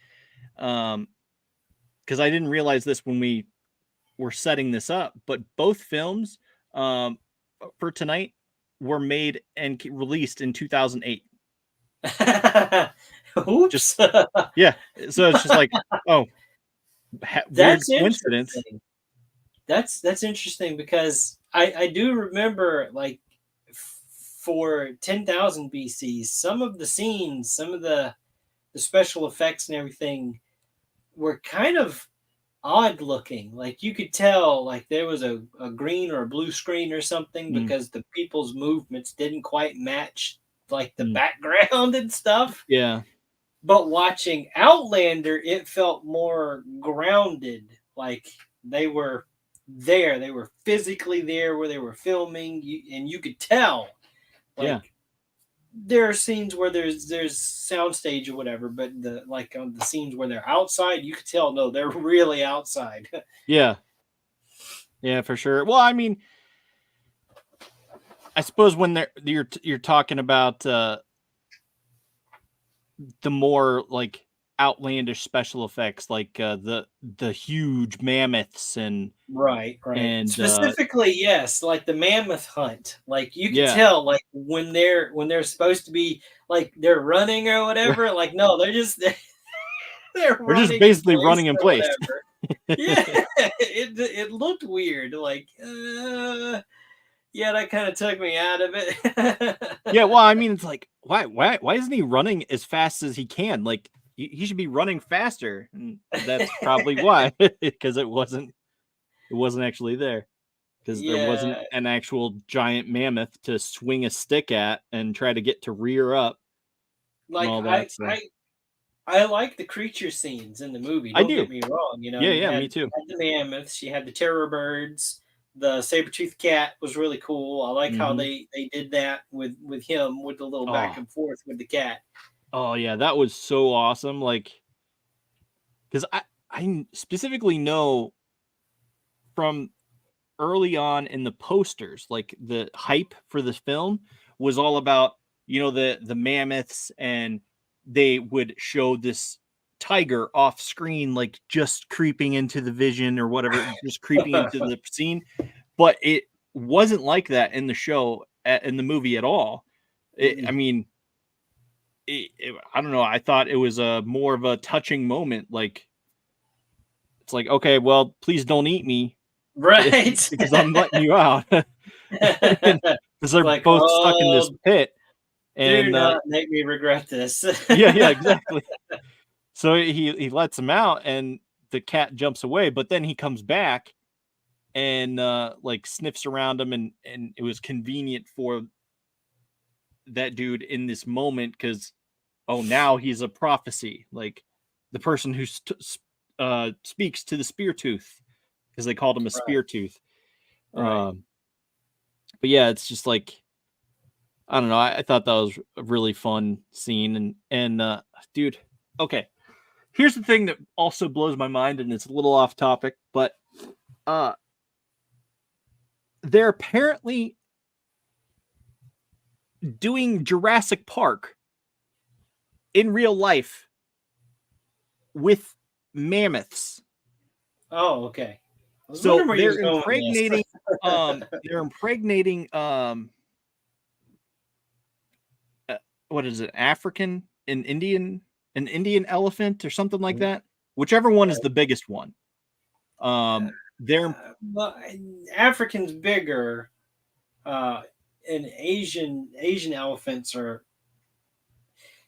because I didn't realize this when we were setting this up, but both films for tonight were made and released in 2008. Oops. Just, yeah. So it's just like, oh, that's coincidence. That's interesting because I do remember, like, for 10,000 BC, some of the scenes, some of the special effects and everything were kind of odd looking. Like you could tell like there was a green or a blue screen or something because the people's movements didn't quite match like the background and stuff. Yeah. But watching Outlander, it felt more grounded. Like they were there. They were physically there where they were filming, and you could tell. Like there are scenes where there's soundstage or whatever, but on the scenes where they're outside, you could tell no, they're really outside. Yeah, for sure. Well, I mean, I suppose when you're talking about the more like outlandish special effects, like the huge mammoths and right, and specifically, yes, like the mammoth hunt. Like you can tell, like when they're supposed to be like they're running or whatever. Like no, they're just they're just basically running in place. Yeah, it looked weird. Like yeah, that kind of took me out of it. Yeah, well, I mean, it's like why isn't he running as fast as he can? Like he should be running faster, and that's probably why, because it wasn't actually there, because there wasn't an actual giant mammoth to swing a stick at and try to get to rear up. Like all that, I like the creature scenes in the movie. Don't get me wrong. You know, me too. You had the mammoths, you had the terror birds, the saber-toothed cat was really cool. I like how they did that with him, with the little back and forth with the cat. Oh yeah, that was so awesome. Like, because I specifically know from early on in the posters, like the hype for this film was all about, the mammoths, and they would show this tiger off screen, like just creeping into the vision or whatever, just creeping into the scene. But it wasn't like that in the show, in the movie at all. I mean, I don't know. I thought it was a more of a touching moment. Like, it's like, okay, well, please don't eat me. Right. Because I'm letting you out. Because they're like, both stuck in this pit. And do not make me regret this. yeah, exactly. So he lets him out, and the cat jumps away, but then he comes back and like sniffs around him, and it was convenient for that dude in this moment, because now he's a prophecy, like the person who speaks to the spear tooth, because they called him a spear tooth. But yeah, it's just like, I don't know. I thought that was a really fun scene, and dude, okay. Here's the thing that also blows my mind, and it's a little off topic, but they're apparently doing Jurassic Park in real life with mammoths. Oh, okay. So they're impregnating what is it? An Indian elephant or something like that. Whichever one is the biggest one. African's bigger, and Asian elephants are.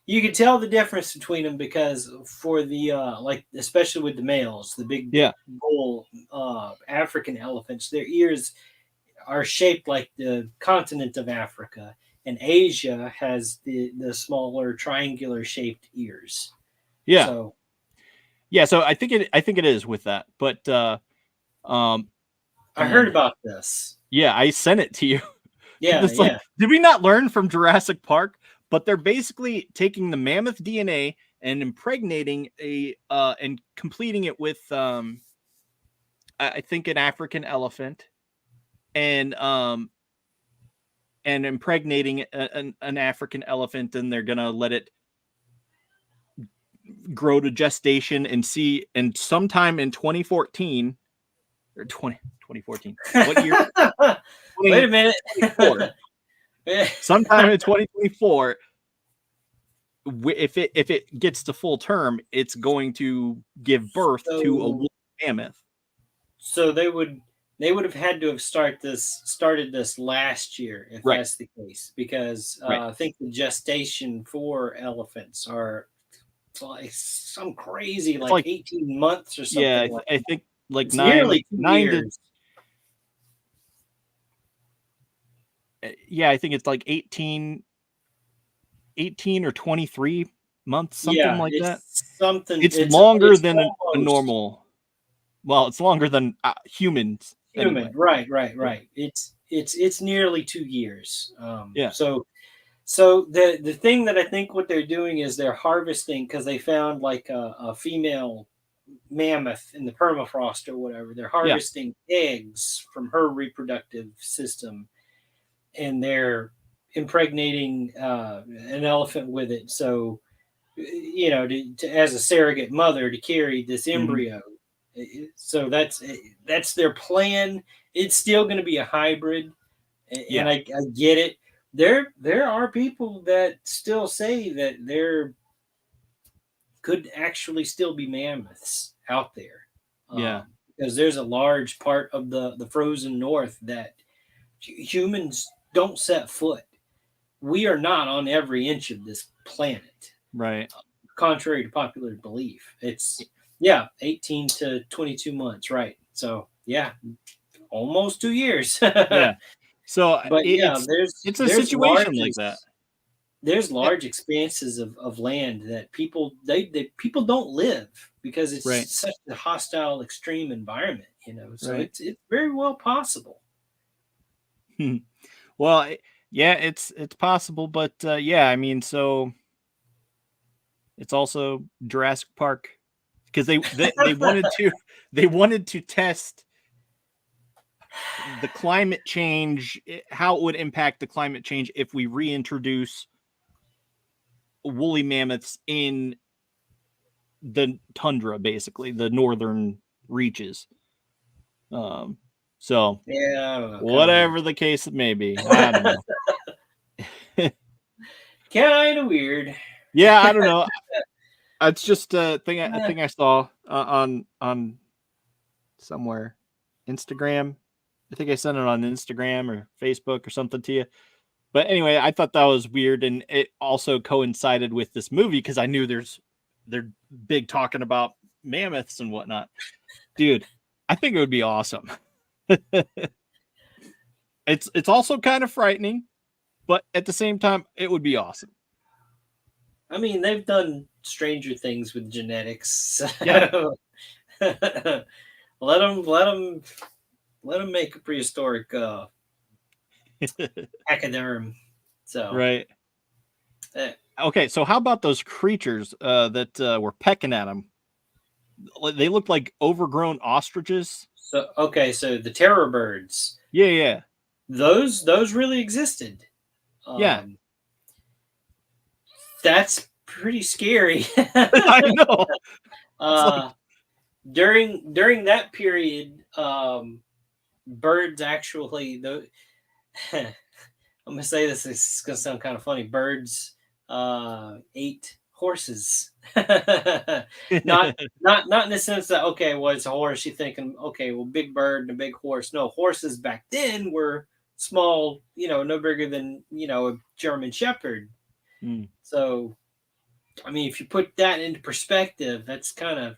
you can tell the difference between them because for the like especially with the males, the big bull African elephants, their ears are shaped like the continent of Africa, and Asia has the smaller triangular shaped ears. Yeah. So So I think it is with that. But I heard about this. Yeah, I sent it to you. Yeah, it's like, did we not learn from Jurassic Park? But they're basically taking the mammoth DNA and impregnating and completing it with I think an African elephant, and impregnating an African elephant, and they're gonna let it grow to gestation and see, and sometime in 2014 or 2014, what year? Wait a minute. Sometime in 2024, if it gets to full term, it's going to give birth to a woolly mammoth. So they would have had to have started this last year if that's the case, because I think the gestation for elephants are like some crazy like 18 months or something. Yeah, I think like it's nearly 2 years. Yeah, I think it's like 18 or 23 months, something like that. It's longer than a normal. Well, it's longer than humans. Anyway. Right. It's nearly 2 years. So the thing that I think what they're doing is they're harvesting, because they found like a female mammoth in the permafrost or whatever. They're harvesting eggs from her reproductive system, and they're impregnating an elephant with it. So, as a surrogate mother to carry this embryo. So that's their plan. It's still going to be a hybrid, and I get it. There are people that still say that there could actually still be mammoths out there. Because there's a large part of the frozen north that humans don't set foot. We are not on every inch of this planet. Right. Contrary to popular belief. It's 18 to 22 months, right? So almost 2 years. So but it's a situation like that. There's large expanses of land that people people don't live because it's such a hostile, extreme environment, So it's very well possible. Well, it's possible, but I mean, so it's also Jurassic Park, because they wanted to test the climate change, how it would impact the climate change if we reintroduce woolly mammoths in the tundra, basically the northern reaches. So whatever the case it may be, I don't know. Kind of weird. Yeah, I don't know. It's just a thing. I think I saw on somewhere, Instagram. I think I sent it on Instagram or Facebook or something to you. But anyway, I thought that was weird, and it also coincided with this movie because I knew they're big talking about mammoths and whatnot. Dude, I think it would be awesome. It's also kind of frightening, but at the same time, it would be awesome. I mean, they've done stranger things with genetics. Yeah. Let them make a prehistoric pachyderm. So right. Okay, so how about those creatures that were pecking at them? They look like overgrown ostriches. So the terror birds. Yeah. Those really existed. That's pretty scary. I know. During that period, birds actually, I'm gonna say this is gonna sound kind of funny. Birds ate horses. not in the sense that it's a horse. You're thinking, big bird and a big horse. No, horses back then were small. No bigger than a German Shepherd. So I mean, if you put that into perspective, that's kind of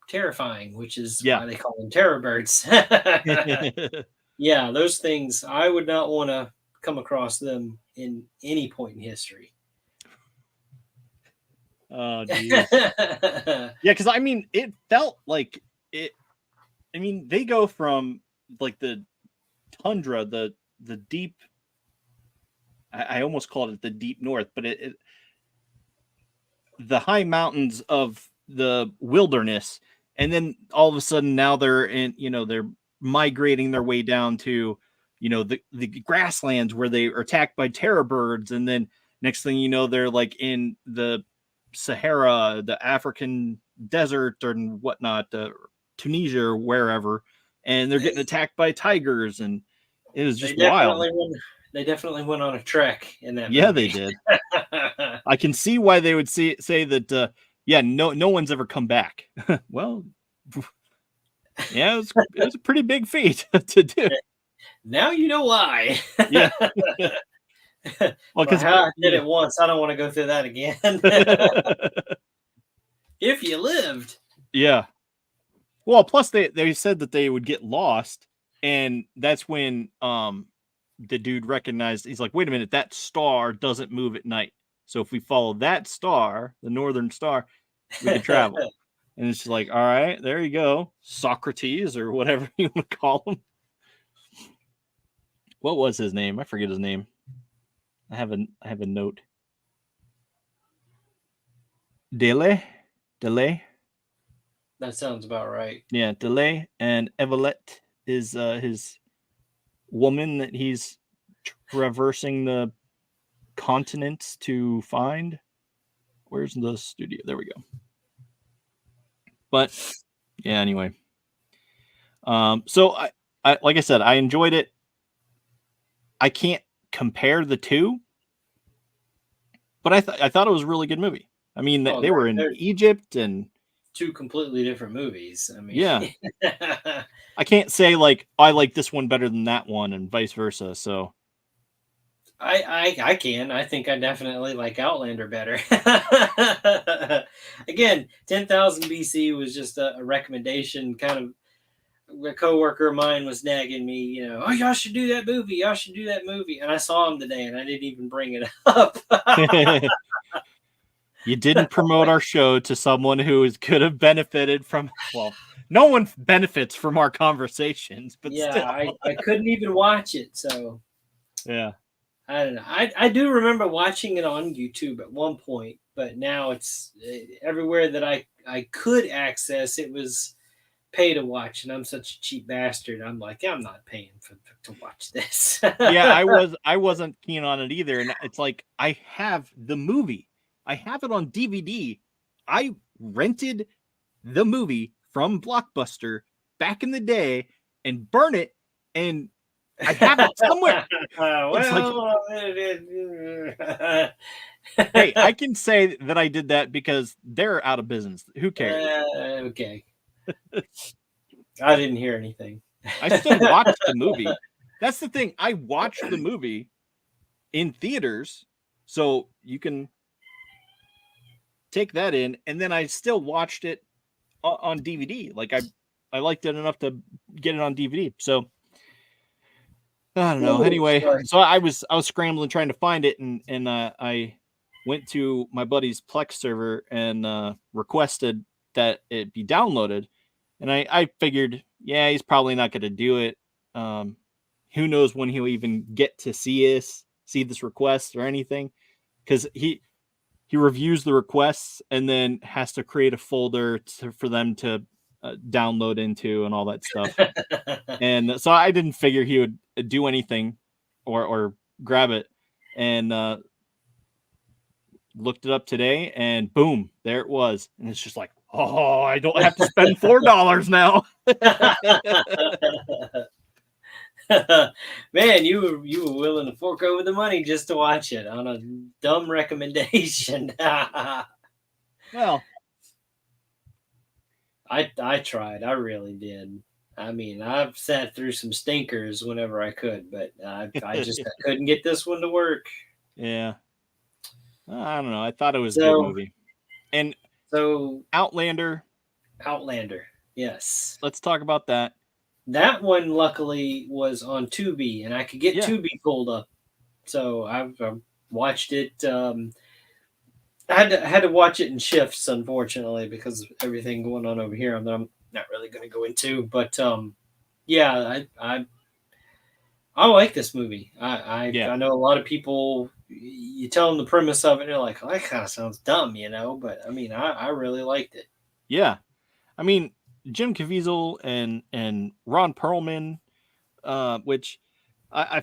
terrifying, which is why they call them terror birds. Yeah, those things, I would not want to come across them in any point in history. Oh, geez. Yeah, because I mean, it felt like it. I mean, they go from like the tundra, the deep. I almost called it the deep north, but the high mountains of the wilderness, and then all of a sudden now they're in. They're migrating their way down to, the grasslands where they are attacked by terror birds, and then next thing you know, they're like in the Sahara, the African desert, or whatnot, Tunisia or wherever, and they're getting attacked by tigers, and it was just wild. They definitely went on a trek in that. Yeah, movie. they did. I can see why they would say that. Yeah, no one's ever come back. Well, yeah, it was a pretty big feat to do. Now you know why. Yeah. Well, because I did it once, I don't want to go through that again. If you lived. Yeah. Well, plus they said that they would get lost, and that's when the dude recognized, he's like, wait a minute, that star doesn't move at night. So if we follow that star, the northern star, we can travel. And it's just like, all right, there you go, Socrates, or whatever you want to call him. What was his name? I forget his name. I have a note. Delay. That sounds about right. Yeah, Delay, and Evelette is his woman that he's traversing the continents to find. Where's the studio? There we go. But yeah, anyway. So I like I said, I enjoyed it. I can't compare the two, but I thought it was a really good movie. I mean, they were in Egypt, and two completely different movies. I mean, yeah. I can't say like I like this one better than that one, and vice versa. So I can. I think I definitely like Outlander better. Again, 10,000 BC was just a recommendation. Kind of a coworker of mine was nagging me, oh, y'all should do that movie. Y'all should do that movie. And I saw him today, and I didn't even bring it up. You didn't promote our show to someone who could have benefited from. Well, no one benefits from our conversations, but yeah, still. I couldn't even watch it. So yeah. I don't know. I do remember watching it on YouTube at one point, but now it's everywhere that I could access. It was pay to watch, and I'm such a cheap bastard. I'm like, I'm not paying to watch this. Yeah, I wasn't keen on it either, and it's like I have the movie. I have it on DVD. I rented the movie from Blockbuster back in the day and burn it, and I have it somewhere. Hey, I can say that I did that because they're out of business. Who cares? Okay. I didn't hear anything. I still watched the movie. That's the thing. I watched the movie in theaters, so you can take that in, and then I still watched it on DVD. Like I liked it enough to get it on DVD. So I don't know. Anyway, so I was scrambling trying to find it, and I went to my buddy's Plex server and requested that it be downloaded. And I figured, yeah, he's probably not going to do it. Who knows when he'll even get to see this request or anything, because he reviews the requests and then has to create a folder for them to download into and all that stuff. And so I didn't figure he would do anything or grab it, and looked it up today, and boom, there it was. And it's just like, oh, I don't have to spend $4 now. Man, you were willing to fork over the money just to watch it on a dumb recommendation. Well, I tried. I really did. I mean, I've sat through some stinkers whenever I could, but I couldn't get this one to work. Yeah. I don't know. I thought it was a good movie. And so Outlander. Yes. Let's talk about that. That one luckily was on Tubi, and I could get Tubi pulled up. So I've watched it. I had to watch it in shifts, unfortunately, because of everything going on over here that I'm not really going to go into. But yeah, I like this movie. I know a lot of people. You tell them the premise of it, and they're like, "Oh, that kind of sounds dumb," But I mean, I really liked it. Yeah, I mean, Jim Caviezel and Ron Perlman, which I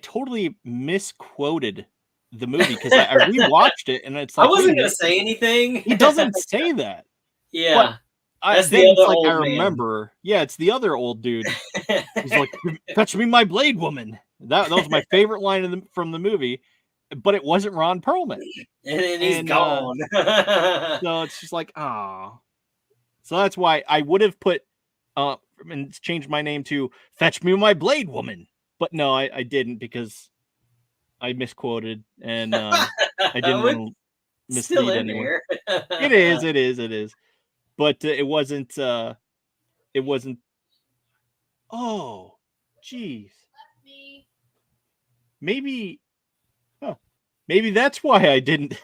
totally misquoted the movie because I rewatched it and it's like I wasn't gonna say anything. He doesn't say that. Yeah, that's the other old man. I remember. Yeah, it's the other old dude. He's like, "Fetch me my blade, woman." That was my favorite line from the movie, but it wasn't Ron Perlman, and he's gone. So it's just like, ah. So that's why I would have put and changed my name to "Fetch me my blade, woman." But no, I didn't because I misquoted and I didn't want to mislead anyone. It is. But it wasn't. Oh, geez. Maybe that's why I didn't.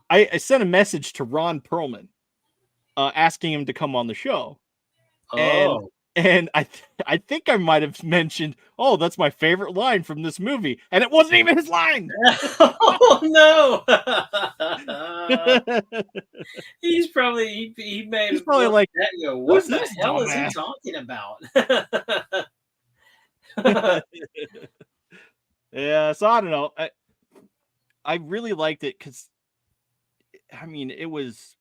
I sent a message to Ron Perlman, asking him to come on the show. Oh. And I think I might have mentioned, "Oh, that's my favorite line from this movie," and it wasn't even his line. Oh no! He's probably he's probably like, that go, what the hell is he talking about? Yeah, so I don't know. I really liked it because, I mean, it was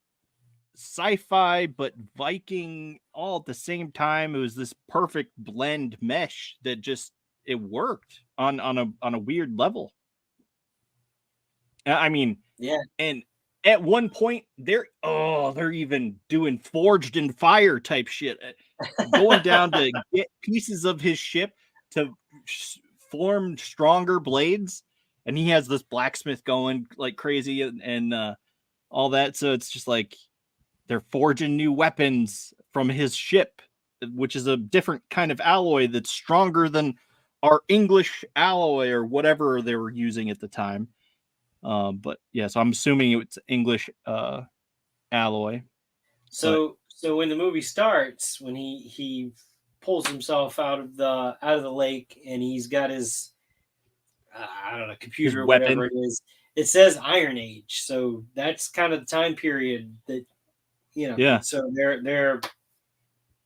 sci-fi but Viking all at the same time. It was this perfect blend mesh that just it worked on a weird level. I mean, yeah. And at one point they're even doing forged in fire type shit, going down to get pieces of his ship to form stronger blades, and he has this blacksmith going like crazy and all that. So it's just like they're forging new weapons from his ship, which is a different kind of alloy that's stronger than our English alloy or whatever they were using at the time. But yeah, so I'm assuming it's English alloy. So when the movie starts, when he pulls himself out of the lake and he's got his I don't know, computer or whatever it is, it says Iron Age. So that's kind of the time period that Yeah. So they're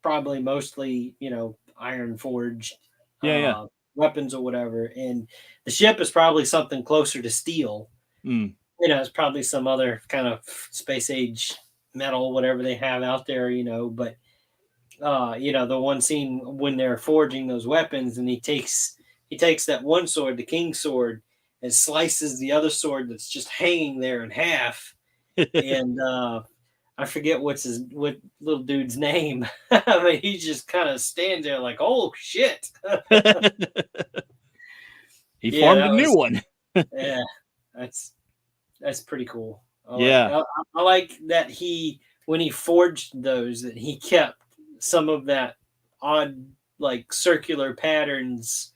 probably mostly iron forged weapons or whatever, and the ship is probably something closer to steel. It's probably some other kind of space age metal, whatever they have out there, but the one scene when they're forging those weapons and he takes that one sword, the king's sword, and slices the other sword that's just hanging there in half. And I forget what little dude's name. I mean, he just kind of stands there like, oh shit. He formed a new one. Yeah, that's pretty cool. I like that when he forged those, that he kept some of that odd like circular patterns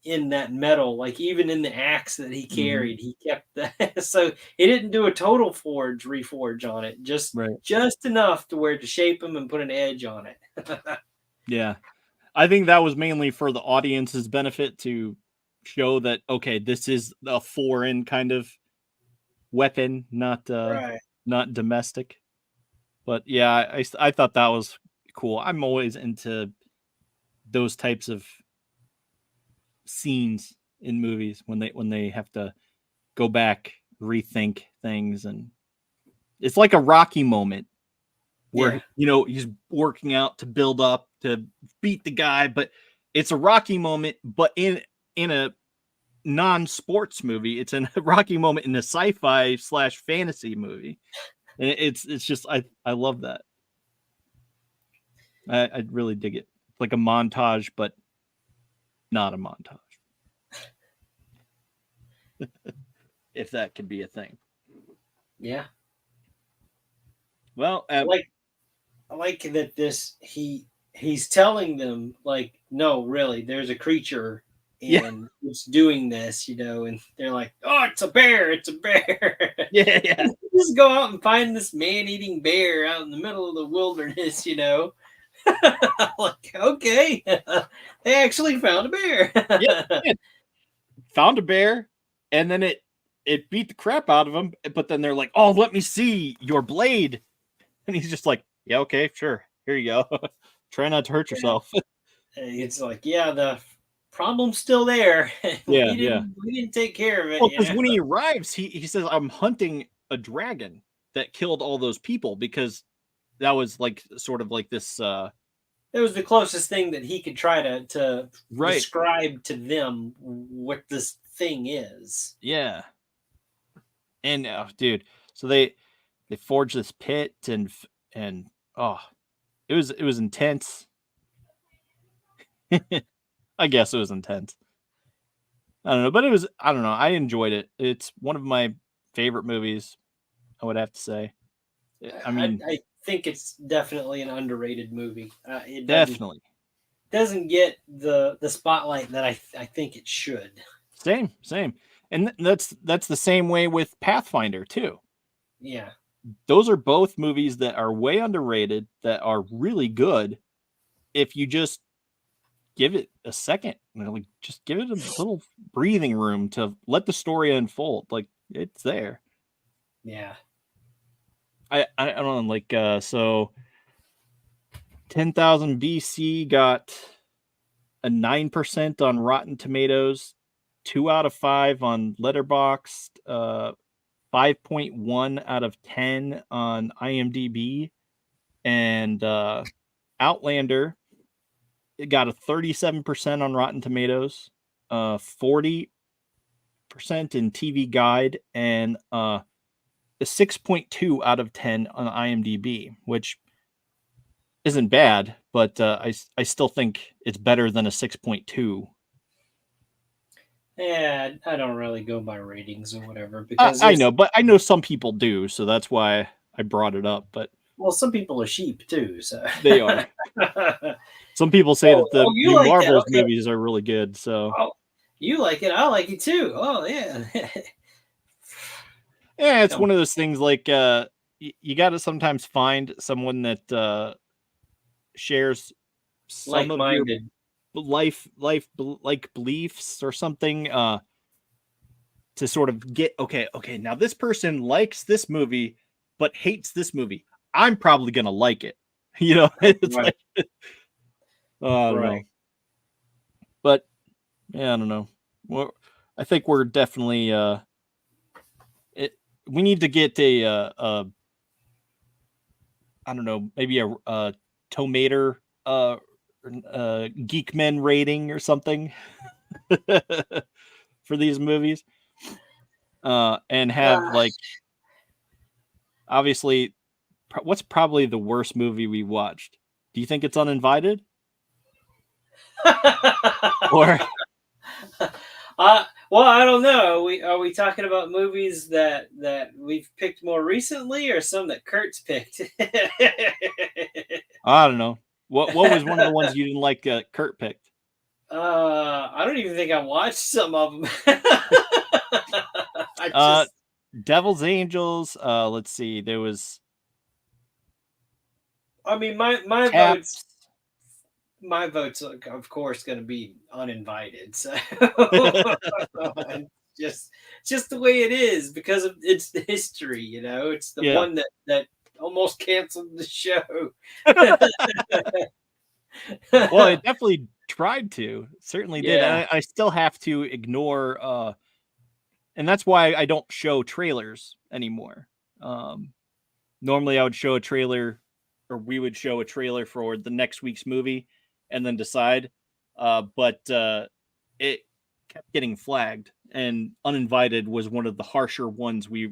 in that metal, like even in the axe that he carried, he kept that. So he didn't do a total reforge on it, just enough to shape him and put an edge on it. Yeah, I think that was mainly for the audience's benefit to show that, okay, this is a foreign kind of weapon, not domestic. But yeah, I thought that was cool. I'm always into those types of scenes in movies when they have to go back, rethink things, and it's like a Rocky moment where he's working out to build up to beat the guy, but it's a Rocky moment, but in a non-sports movie. It's a Rocky moment in a sci-fi / fantasy movie. And it's just I love that. I really dig it. It's like a montage, but not a montage. if that could be a thing. Yeah. Well, I like that he's telling them, like, no, really, there's a creature and it's doing this, and they're like, oh, it's a bear, it's a bear. yeah. Just go out and find this man-eating bear out in the middle of the wilderness, Like, okay, they actually found a bear. Yeah. Found a bear, and then it beat the crap out of him. But then they're like, "Oh, let me see your blade," and he's just like, "Yeah, okay, sure. Here you go. Try not to hurt yourself." It's like, yeah, the problem's still there. Yeah, we didn't take care of it. Well, because when he arrives, he says, "I'm hunting a dragon that killed all those people," because that was like sort of like this. It was the closest thing that he could try to Right. describe to them what this thing is. Yeah. And dude, so they forged this pit and oh, it was intense. I guess it was intense. I don't know, but I don't know. I enjoyed it. It's one of my favorite movies, I would have to say. I mean, I think it's definitely an underrated movie. It definitely doesn't get the spotlight that I think it should. Same. And that's the same way with Pathfinder too. Yeah. Those are both movies that are way underrated, that are really good if you just give it a second, like just give it a little breathing room to let the story unfold. Like, it's there. Yeah. I don't know, like so 10,000 BC got a 9% on Rotten Tomatoes, 2 out of 5 on Letterboxd, 5.1 out of 10 on IMDb, and Outlander, it got a 37% on Rotten Tomatoes, 40% in TV Guide, and a 6.2 out of 10 on IMDb, which isn't bad, but I still think it's better than a 6.2. Yeah, I don't really go by ratings or whatever, because I know, but I know some people do, so that's why I brought it up. But well, some people are sheep too, so they are. Some people say that the new like Marvel's that. Okay. movies are really good. So you like it, I like it too. Oh yeah. Yeah, it's one of those things, like you got to sometimes find someone that shares some of your life like beliefs or something, to sort of get okay, now this person likes this movie but hates this movie. I'm probably gonna like it. It's right. like I don't know. But yeah, I don't know. Well, I think we're definitely we need to get a I don't know, maybe a tomato Geek-Men rating or something for these movies, and have like, obviously, what's probably the worst movie we watched? Do you think it's Uninvited? Or well, I don't know. Are we talking about movies that we've picked more recently, or some that Kurt's picked? I don't know. What was one of the ones you didn't like Kurt picked? I don't even think I watched some of them. Devil's Angels. Let's see. There was. I mean, my vote's of course going to be Uninvited. So just the way it is, because of it's the history. It's the one that almost canceled the show. Well, it definitely tried to. Certainly did. Yeah. I still have to ignore, and that's why I don't show trailers anymore. Normally I would show a trailer, or we would show a trailer for the next week's movie and then decide. But it kept getting flagged, and Uninvited was one of the harsher ones we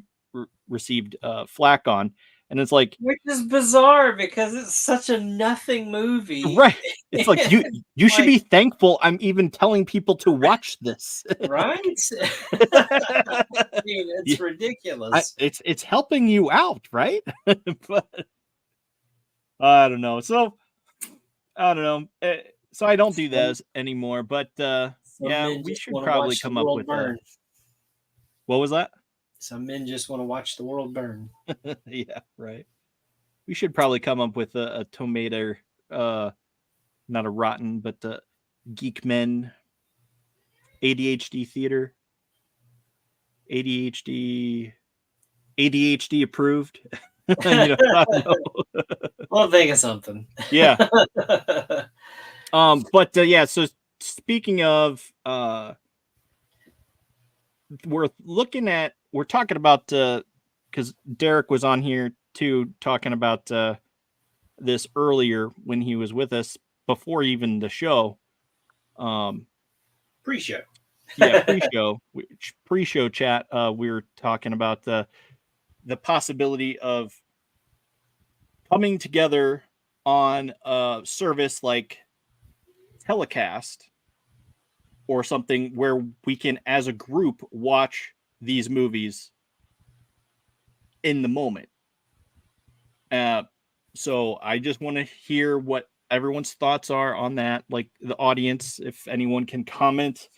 received flack on. And it's like, which is bizarre because it's such a nothing movie. right. It's like you should Like- be thankful I'm even telling people to watch this. Right? I mean, it's ridiculous. It's helping you out, right? But I don't know. So I don't know. So I don't do those anymore. But Some yeah, men we just should wanna probably watch the come up world with burn. what was that? Some men just want to watch the world burn. Yeah, right. We should probably come up with a tomato, not a rotten, but Geek-Men ADHD theater. ADHD approved. I don't know. Well, think of something. Yeah. But yeah, so speaking of we're talking about because Derek was on here too talking about this earlier when he was with us before even the show. Pre-show. Yeah, pre-show chat. We were talking about the possibility of coming together on a service like Telecast or something where we can, as a group, watch these movies in the moment. So I just want to hear what everyone's thoughts are on that. Like the audience, if anyone can comment,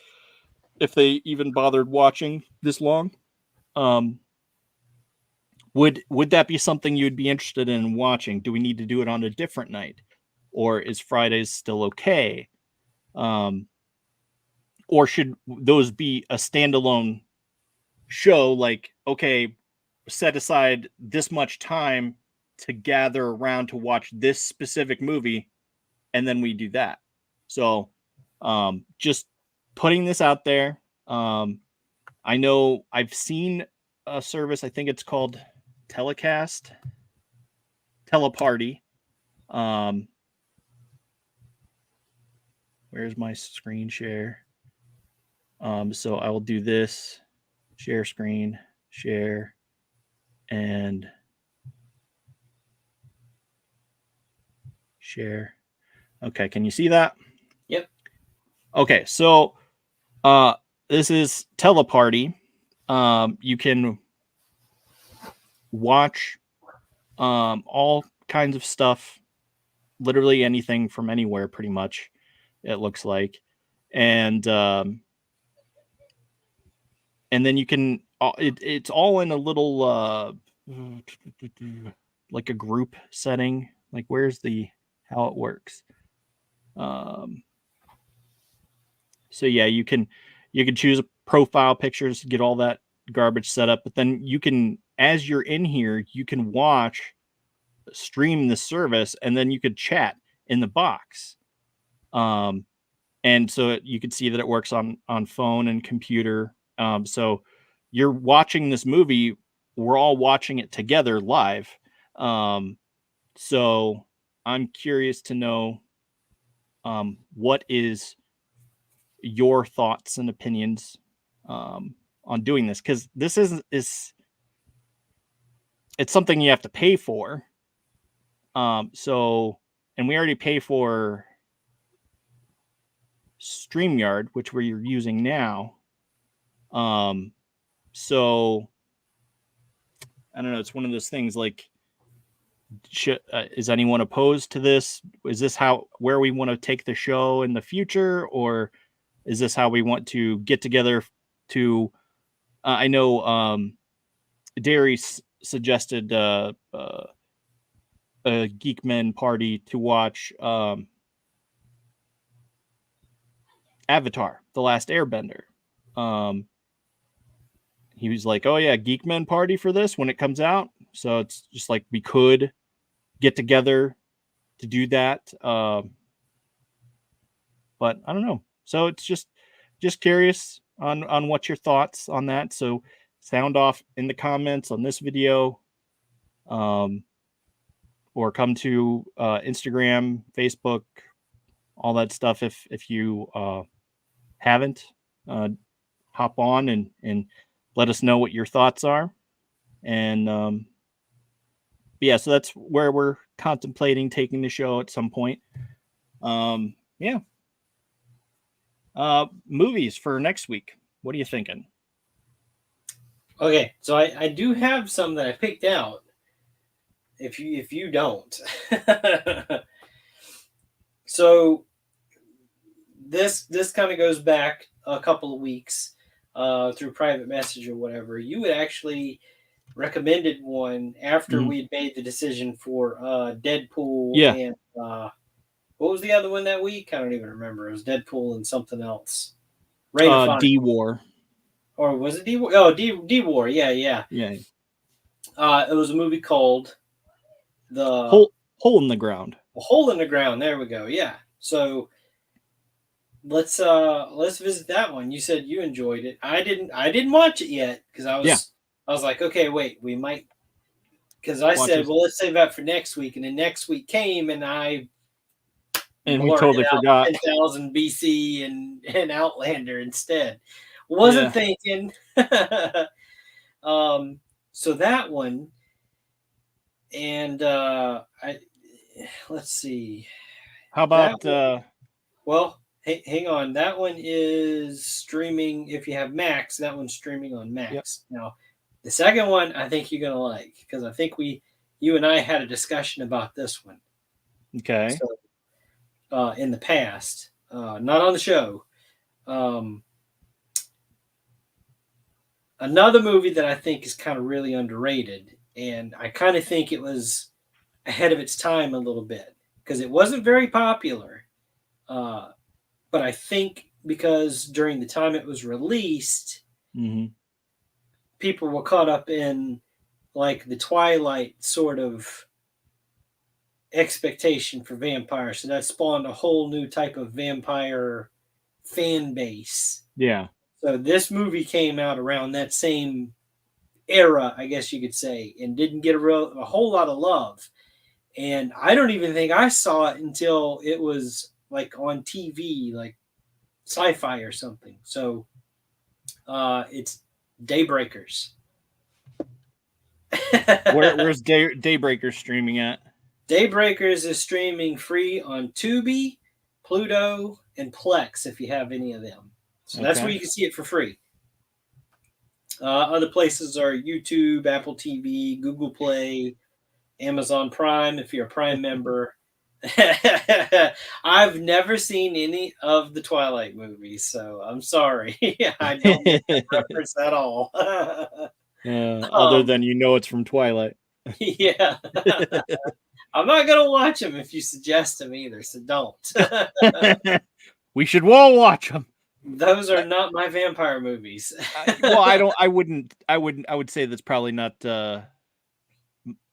if they even bothered watching this long. Would that be something you'd be interested in watching? Do we need to do it on a different night, or is Fridays still okay? Or should those be a standalone show? Like, okay, set aside this much time to gather around to watch this specific movie, and then we do that. So, just putting this out there. I know I've seen a service. I think it's called Teleparty. Where's my screen share? So I will do this, share screen, share, and share. Okay, can you see that? Yep. Okay, so this is Teleparty. You can watch all kinds of stuff, literally anything from anywhere, pretty much, it looks like. And then you can it's all in a little like a group setting. Like where's how it works? So yeah, you can choose profile pictures, get all that garbage set up, but then you can, as you're in here, you can stream the service, and then you could chat in the box. And so you could see that it works on phone and computer. So you're watching this movie, we're all watching it together live. So I'm curious to know what is your thoughts and opinions on doing this, because this it's something you have to pay for. So, and we already pay for StreamYard, which we're using now. So I don't know. It's one of those things like, is anyone opposed to this? Is this where we want to take the show in the future, or is this how we want to get together to? I know Derry suggested a Geek-Men party to watch Avatar: The Last Airbender. He was like, "Oh yeah, Geek-Men party for this when it comes out." So it's just like we could get together to do that. But I don't know. So it's just curious on what your thoughts on that. So sound off in the comments on this video, or come to Instagram, Facebook, all that stuff. If you haven't, hop on and let us know what your thoughts are. And yeah, so that's where we're contemplating taking the show at some point. Yeah. Movies for next week. What are you thinking? Okay, so I do have some that I picked out. If you don't, so this kind of goes back a couple of weeks through private message or whatever. You had actually recommended one after we had made the decision for Deadpool and what was the other one that week? I don't even remember. It was Deadpool and something else. D-War. Or was it D-War? Oh, D-War. Yeah. Yeah. It was a movie called The Hole in the Ground. Hole in the Ground. There we go. Yeah. So let's visit that one. You said you enjoyed it. I didn't watch it yet because I was like, okay, wait, we might, because I said, well, let's save that for next week, and then next week came, and we totally forgot 10,000 BC and Outlander instead. Wasn't thinking. So that one, and let's see. How about well, hang on. That one is streaming. If you have Max, that one's streaming on Max. Yep. Now, the second one I think you're gonna like because I think you and I had a discussion about this one. Okay. So, in the past, not on the show. Another movie that I think is kind of really underrated, and I kind of think it was ahead of its time a little bit because it wasn't very popular. But I think because during the time it was released, people were caught up in like the Twilight sort of expectation for vampires. So that spawned a whole new type of vampire fan base. Yeah. So this movie came out around that same era, I guess you could say, and didn't get a whole lot of love. And I don't even think I saw it until it was like on TV, like sci-fi or something. So it's Daybreakers. Where's Daybreakers streaming at? Daybreakers is streaming free on Tubi, Pluto, and Plex if you have any of them. So that's where you can see it for free. Other places are YouTube, Apple TV, Google Play, Amazon Prime if you're a Prime member. I've never seen any of the Twilight movies, so I'm sorry. I don't get that reference at all. Other than it's from Twilight. Yeah. I'm not going to watch them if you suggest them either, so don't. We should all watch them. Those are not my vampire movies. I would say that's probably not they're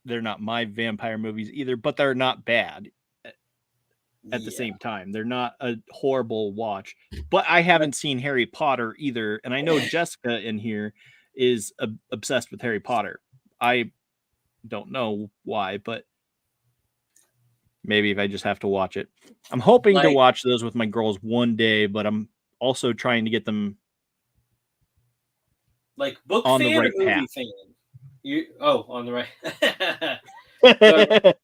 not my vampire movies either, but they're not bad at the same time. They're not a horrible watch, but I haven't seen Harry Potter either. And I know Jessica in here is obsessed with Harry Potter. I don't know why, but maybe if I just have to watch it. I'm hoping to watch those with my girls one day, but I'm also trying to get them like book on fan the right or movie path. Fan? On the right.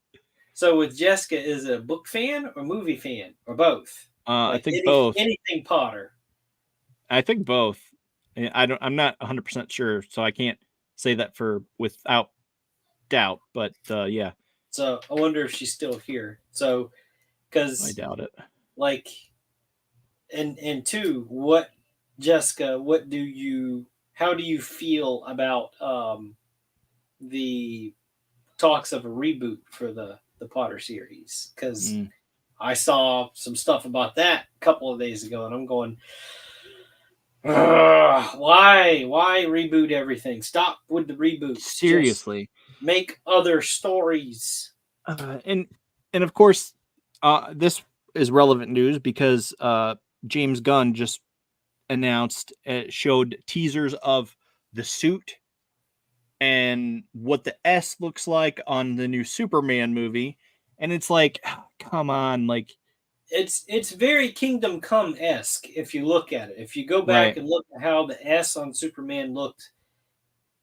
So with Jessica, is it a book fan or movie fan or both? I think both. Anything Potter. I think both. I'm not 100% sure, so I can't say that without doubt. But yeah. So I wonder if she's still here. So because I doubt it. Like, and two, Jessica, how do you feel about the talks of a reboot for the Potter series? Because I saw some stuff about that a couple of days ago, and I'm going, why reboot everything? Stop with the reboot. Seriously, just make other stories. And of course, this is relevant news because James Gunn just showed teasers of the suit and what the S looks like on the new Superman movie. And it's like, come on, like it's very Kingdom Come-esque if you look at it. If you go back and look at how the S on Superman looked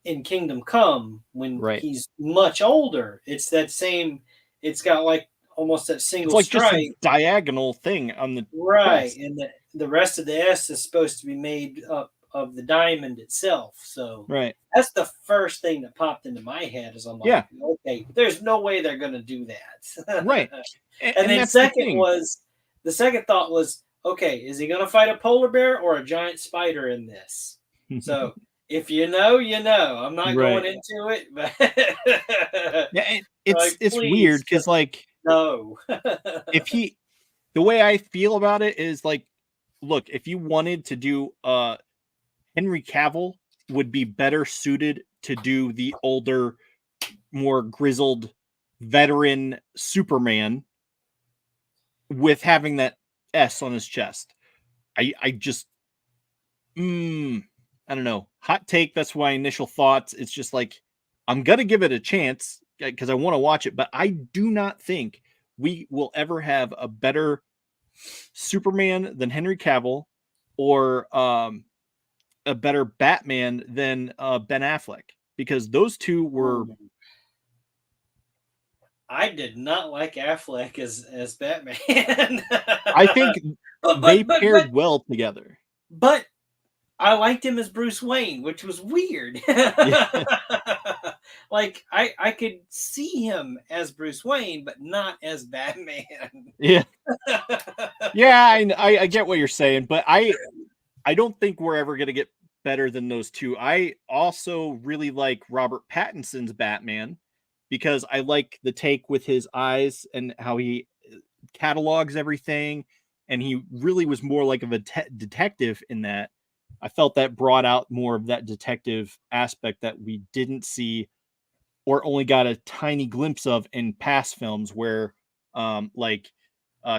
in Kingdom Come when Right. he's much older. It's that same. It's got like almost that It's single like stripe. just a diagonal thing on the Right, chest. and the rest of the S is supposed to be made up of the diamond itself. So Right. that's the first thing that popped into my head. Is I'm like, Yeah. okay, there's no way they're going to do that. Right. And then that's the thing. the second thought was, okay, is he going to fight a polar bear or a giant spider in this? So if you know, you know. I'm not Right. going into it, but Yeah, like, it's please, weird because like no. the way I feel about it is like, look, if you wanted to do Henry Cavill would be better suited to do the older, more grizzled veteran Superman with having that S on his chest. I just I don't know. Hot take, that's my initial thoughts. It's just like I'm gonna give it a chance because I want to watch it, but I do not think we will ever have a better Superman than Henry Cavill or a better Batman than Ben Affleck, because those two were I did not like Affleck as Batman. I think they paired well together. But I liked him as Bruce Wayne, which was weird. Yeah. Like I could see him as Bruce Wayne, but not as Batman. Yeah. Yeah, I get what you're saying, but I don't think we're ever going to get better than those two. I also really like Robert Pattinson's Batman because I like the take with his eyes and how he catalogs everything, and he really was more like of a detective in that. I felt that brought out more of that detective aspect that we didn't see or only got a tiny glimpse of in past films where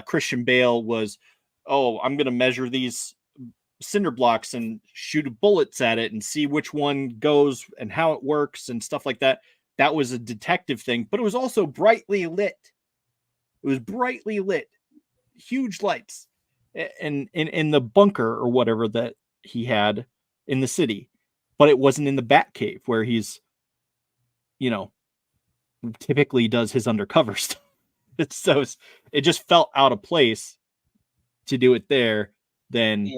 Christian Bale was, oh, I'm going to measure these cinder blocks and shoot bullets at it and see which one goes and how it works and stuff like that. That was a detective thing, but it was also brightly lit. It was brightly lit, huge lights, and in the bunker or whatever that he had in the city, but it wasn't in the Batcave where he's, typically does his undercover stuff. So it just felt out of place to do it there. Then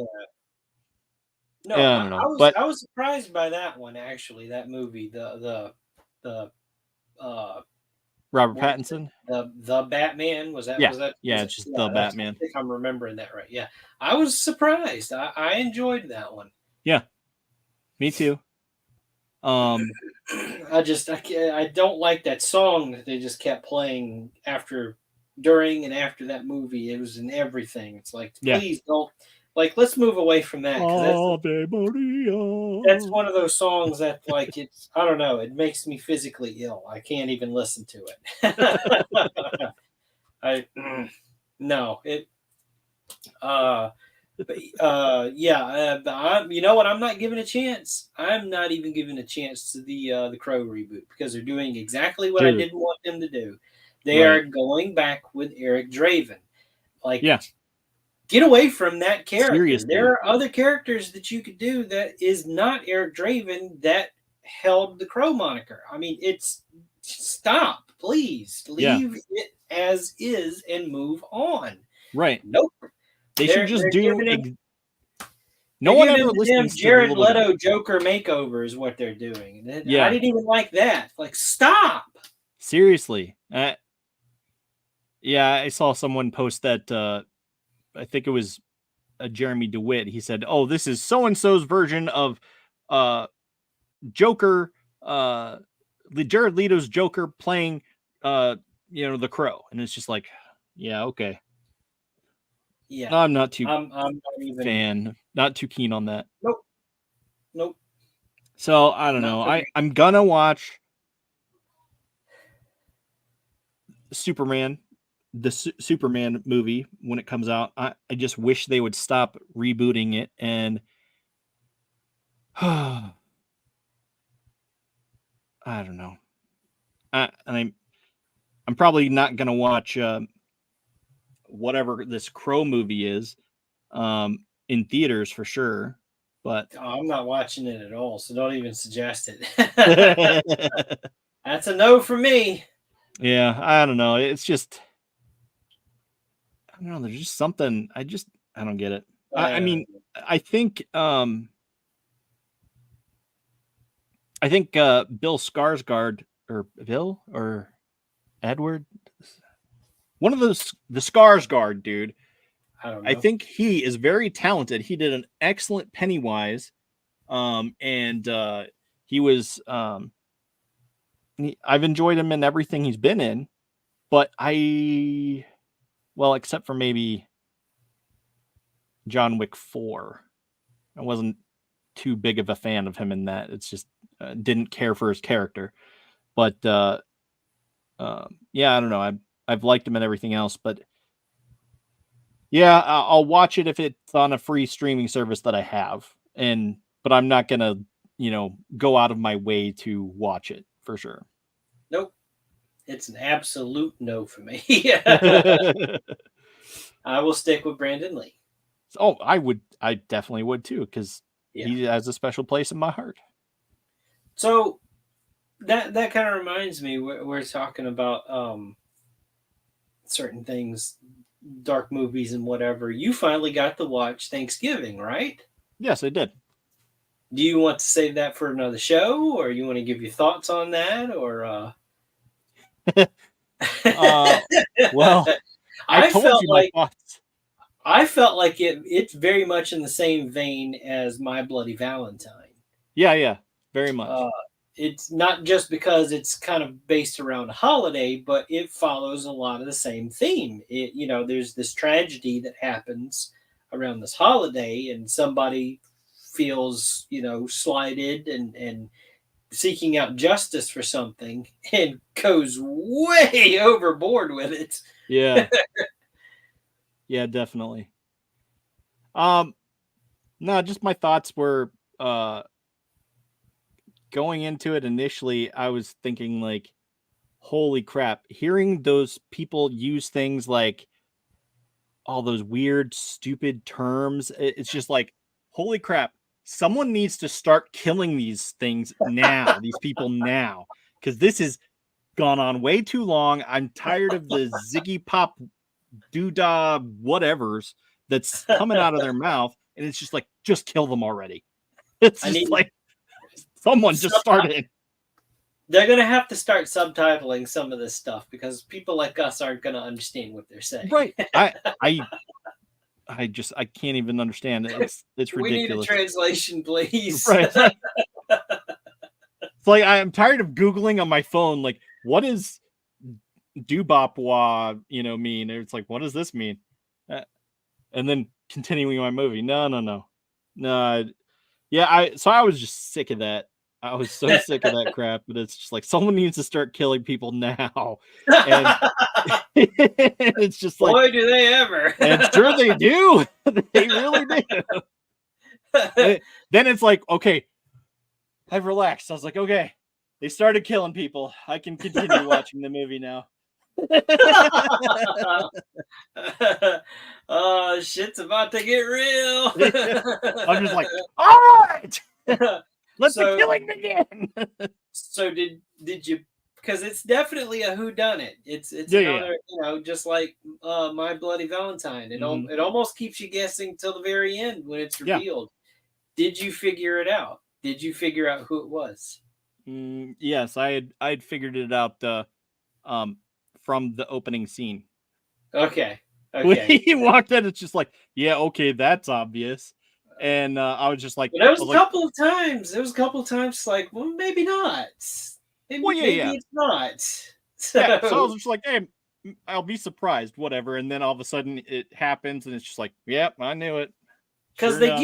no, I don't know, I was surprised by that one actually. That movie, the Robert Pattinson, the Batman was that? Yeah, was that? yeah, Was it's just the Batman. I think I'm remembering that right. Yeah, I was surprised. I enjoyed that one. Yeah, me too. I don't like that song that they just kept playing during and after that movie. It was in everything. It's like, please don't, like, let's move away from that. That's one of those songs that, like, it's, I don't know, it makes me physically ill. I can't even listen to it. No, it, you know what? I'm not giving a chance. I'm not even giving a chance to the Crow reboot because they're doing exactly what I didn't want them to do. They are going back with Eric Draven. Like, get away from that character. Seriously. There are other characters that you could do that is not Eric Draven that held the Crow moniker. I mean, stop, please. Leave it as is and move on. Right. Nope. They should just do. No one ever listens to Jared Leto Joker makeover is what they're doing. I didn't even like that. Like, stop. Seriously. Yeah, I saw someone post that. I think it was Jeremy DeWitt. He said, "Oh, this is so and so's version of Joker. Jared Leto's Joker playing, the Crow," and it's just like, yeah, okay. Yeah, I'm not too I'm not even not too keen on that. Nope. So I don't know. I'm gonna watch Superman, the Superman movie when it comes out. I just wish they would stop rebooting it, and I don't know. I'm probably not gonna watch whatever this Crow movie is in theaters for sure. But I'm not watching it at all, so don't even suggest it. That's a no for me. Yeah, I don't know. It's just, I don't know. There's just something. I don't get it. I mean, I think Bill Skarsgård or Bill or Edward, one of those, the Skarsgård dude. I don't know. I think he is very talented. He did an excellent Pennywise, and he was. I've enjoyed him in everything he's been in, but except for maybe John Wick 4, I wasn't too big of a fan of him in that. It's just didn't care for his character. But yeah, I don't know. I've liked him in everything else, but yeah, I'll watch it if it's on a free streaming service that I have, but I'm not gonna, go out of my way to watch it for sure. Nope. It's an absolute no for me. I will stick with Brandon Lee. Oh, I definitely would too, because he has a special place in my heart. So that kind of reminds me, we're talking about certain things, dark movies and whatever. You finally got to watch Thanksgiving, right? Yes, I did. Do you want to save that for another show, or you want to give your thoughts on that, or well, I told you my thoughts. I felt like it's very much in the same vein as My Bloody Valentine. Yeah, very much. It's not just because it's kind of based around a holiday, but it follows a lot of the same theme. There's this tragedy that happens around this holiday, and somebody feels, slighted and seeking out justice for something and goes way overboard with it. Yeah. Yeah, definitely. No, just my thoughts were going into it initially, I was thinking like, holy crap, hearing those people use things like all those weird, stupid terms. It's just like, holy crap, someone needs to start killing these things now, these people now, because this has gone on way too long. I'm tired of the Ziggy Pop doodah whatevers that's coming out of their mouth, and it's just like, just kill them already. It's just like, someone just started. They're going to have to start subtitling some of this stuff, because people like us aren't going to understand what they're saying. Right. I can't even understand it. It's ridiculous. We need a translation, please. Right. It's like, I'm tired of Googling on my phone, like, what is doobopwa, mean? It's like, what does this mean? And then continuing my movie. No. Yeah, so I was just sick of that. I was so sick of that crap, but it's just like, someone needs to start killing people now. And it's just like, boy, do they ever. And sure they do. They really do. Then it's like, okay, I've relaxed. I was like, okay, they started killing people. I can continue watching the movie now. Oh, shit's about to get real. I'm just like, all right. Let the killing begin. So did you? Because it's definitely a whodunit. It's another, just like My Bloody Valentine. It almost keeps you guessing till the very end when it's revealed. Yeah. Did you figure it out? Did you figure out who it was? Yes, I had figured it out from the opening scene. Okay. When he walked in, it's just like, yeah, okay, that's obvious. And I was just like, but there was a couple of times like, well, maybe not. Maybe it's not. So I was just like, hey, I'll be surprised, whatever. And then all of a sudden it happens, and it's just like, yep, I knew it. Because they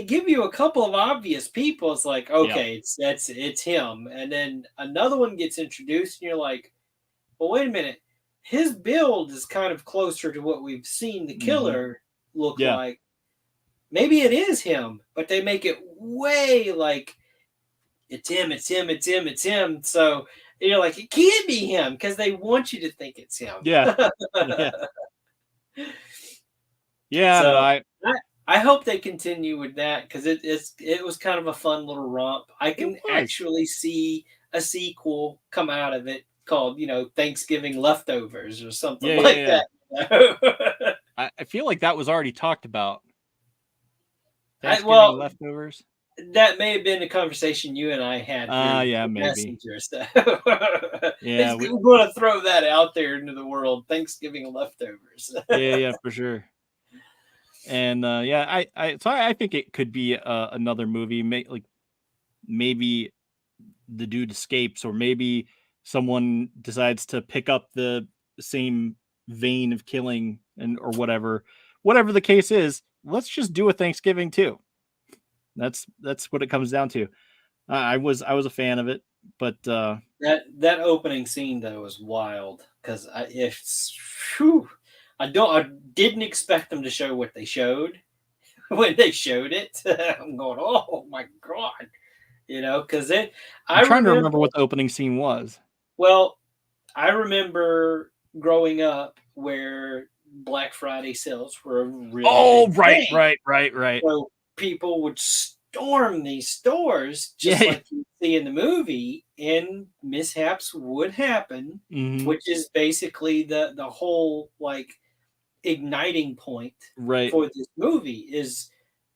give you a couple of obvious people. It's like, okay, it's him. And then another one gets introduced, and you're like, well, wait a minute. His build is kind of closer to what we've seen the killer look like. Maybe it is him, but they make it way like, it's him. So you're like, it can't be him, because they want you to think it's him. Yeah. Yeah. So I hope they continue with that because it was kind of a fun little romp. I can actually see a sequel come out of it called, Thanksgiving Leftovers or something that. I feel like that was already talked about. Thanksgiving Leftovers. That may have been a conversation you and I had. Yeah, maybe. Messenger stuff. Yeah, we're going to throw that out there into the world. Thanksgiving Leftovers. yeah, for sure. And I think it could be another movie. Maybe the dude escapes, or maybe someone decides to pick up the same vein of killing or whatever the case is. Let's just do a Thanksgiving too. That's what it comes down to. I was a fan of it, but that opening scene though was wild because I didn't expect them to show what they showed when they showed it. I'm going, oh my god, because I'm trying to remember what the opening scene was. Well, I remember growing up where Black Friday sales were really right. So people would storm these stores just like you see in the movie, and mishaps would happen, which is basically the whole like igniting point for this movie is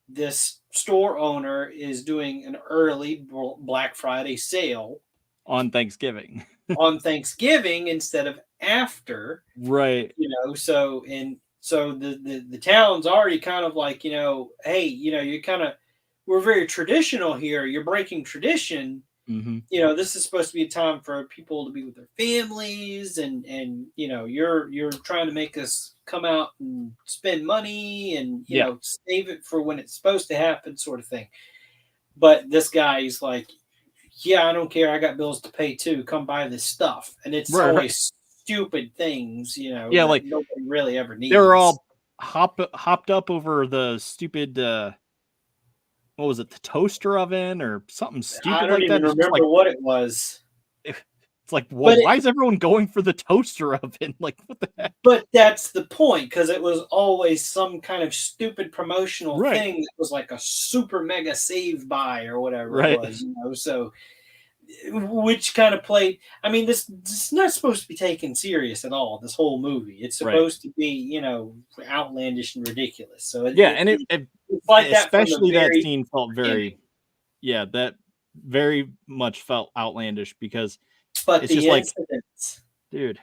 this store owner is doing an early Black Friday sale on Thanksgiving instead of after, right? So the town's already kind of like, hey, you're kind of, we're very traditional here. You're breaking tradition. This is supposed to be a time for people to be with their families, and you're trying to make us come out and spend money and save it for when it's supposed to happen, sort of thing. But this guy's like, yeah, I don't care. I got bills to pay too. Come buy this stuff, and it's always stupid things, Yeah, like nobody really ever needs. They were all hopped up over the stupid. What was it? The toaster oven or something stupid I don't like even that. remember what it was. It's like, well, why is everyone going for the toaster oven? Like, what the heck? But that's the point, because it was always some kind of stupid promotional thing that was like a super mega save buy or whatever it was, So, which kind of played. I mean, this is not supposed to be taken serious at all. This whole movie, it's supposed to be, outlandish and ridiculous. So it like especially that scene felt very, that very much felt outlandish because. But it's the just incident, dude,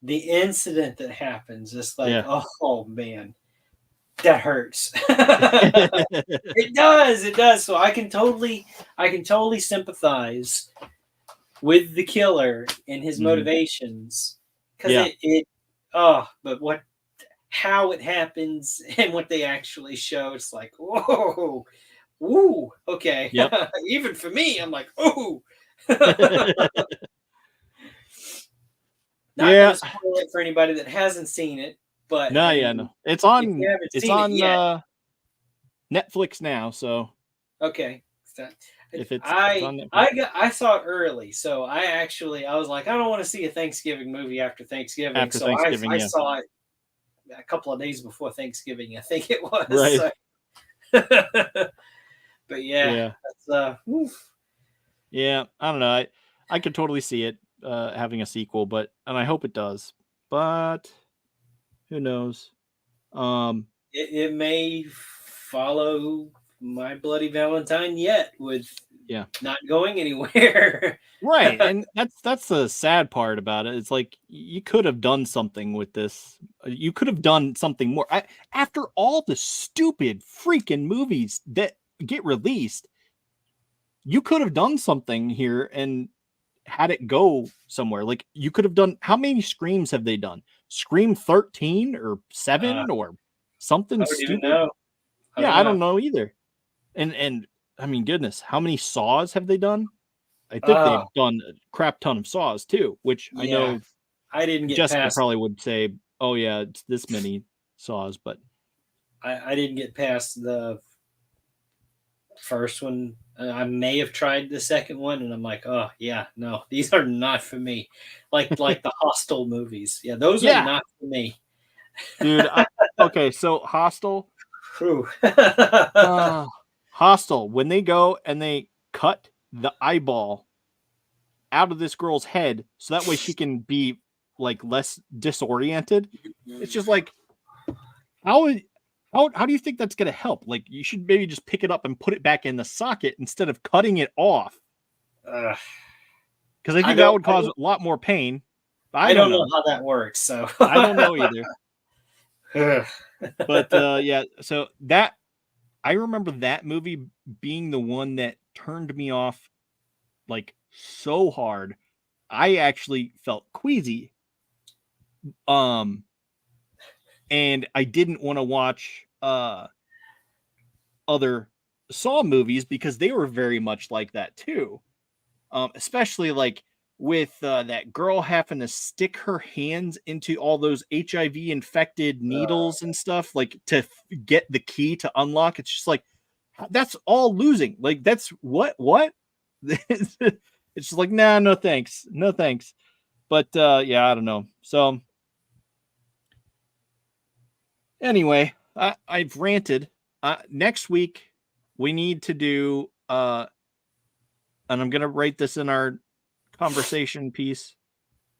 the incident that happens, it's like, oh man, that hurts. It does. So I can totally sympathize with the killer and his motivations, because but how it happens and what they actually show, it's like, whoa, woo, okay. Yep. Even for me, I'm like, oh. Not gonna spoil it for anybody that hasn't seen it, but no, it's on Netflix now. So okay, if it's on Netflix. I saw it early, so I was like, I don't want to see a Thanksgiving movie after Thanksgiving. I saw it a couple of days before Thanksgiving, I think it was. Right. So. But that's yeah, I don't know. I could totally see it having a sequel, and I hope it does. But who knows? It may follow My Bloody Valentine yet, with not going anywhere. Right, and that's the sad part about it. It's like you could have done something with this. You could have done something more. After all the stupid freaking movies that get released, you could have done something here and had it go somewhere. Like, you could have done, how many Screams have they done? Scream 13 or 7 or something stupid? I don't know either. And I mean, goodness, how many Saws have they done? I think they've done a crap ton of Saws too, which I know I didn't get Jessica past. Probably would say, oh yeah, it's this many Saws, but I didn't get past the first one. I may have tried the second one, and I'm like, oh yeah, no, these are not for me. Like the Hostel movies. Yeah, those are not for me. Dude, okay, so Hostel, Whew. Hostel, when they go and they cut the eyeball out of this girl's head so that way she can be like less disoriented. It's just like, how do you think that's going to help? Like, you should maybe just pick it up and put it back in the socket instead of cutting it off. Because I think that would cause a lot more pain. I don't know how that works, so I don't know either. But yeah, so that I remember that movie being the one that turned me off like so hard. I actually felt queasy. And I didn't want to watch other Saw movies because they were very much like that too. Especially like with that girl having to stick her hands into all those HIV infected needles and stuff, like to get the key to unlock. It's just like, that's all losing. Like, that's what? It's just like, nah, no thanks. No thanks. But yeah, I don't know. So anyway, I've ranted. Next week we need to do and I'm gonna write this in our conversation piece.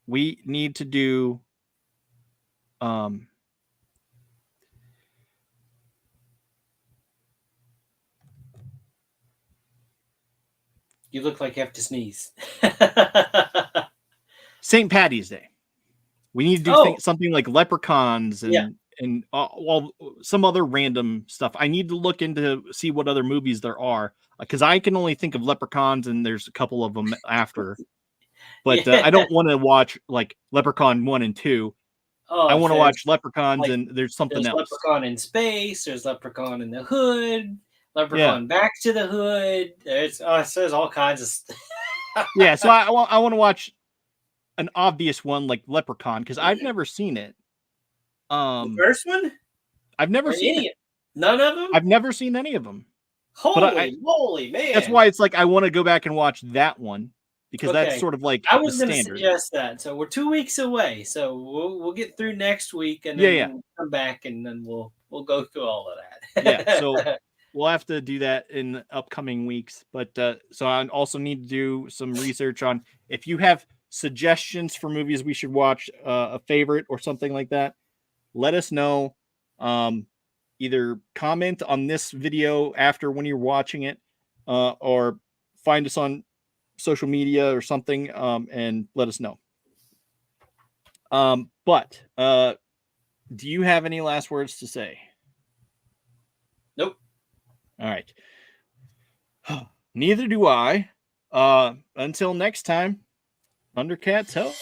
We need to do you look like you have to sneeze. St. Patty's Day. We need to do something like leprechauns and well, some other random stuff. I need to look into see what other movies there are because I can only think of leprechauns and there's a couple of them after. But I don't want to watch like Leprechaun 1 and 2. I want to watch Leprechauns like, and there's something else. Leprechaun in Space. There's Leprechaun in the Hood. Leprechaun Back to the Hood. There's all kinds of stuff. Yeah, so I want to watch an obvious one like Leprechaun because I've never seen it. The first one? I've never seen it. None of them? I've never seen any of them. Holy moly, man. That's why it's like I want to go back and watch that one. Because that's sort of like I was going to suggest that. So we're 2 weeks away. So we'll get through next week and then we'll come back and then we'll go through all of that. Yeah. So we'll have to do that in upcoming weeks. But so I also need to do some research on if you have suggestions for movies we should watch, a favorite or something like that. Let us know. Either comment on this video after when you're watching it, or find us on social media or something, and let us know. But do you have any last words to say? Nope. All right. Neither do I. Until next time, Thundercats help.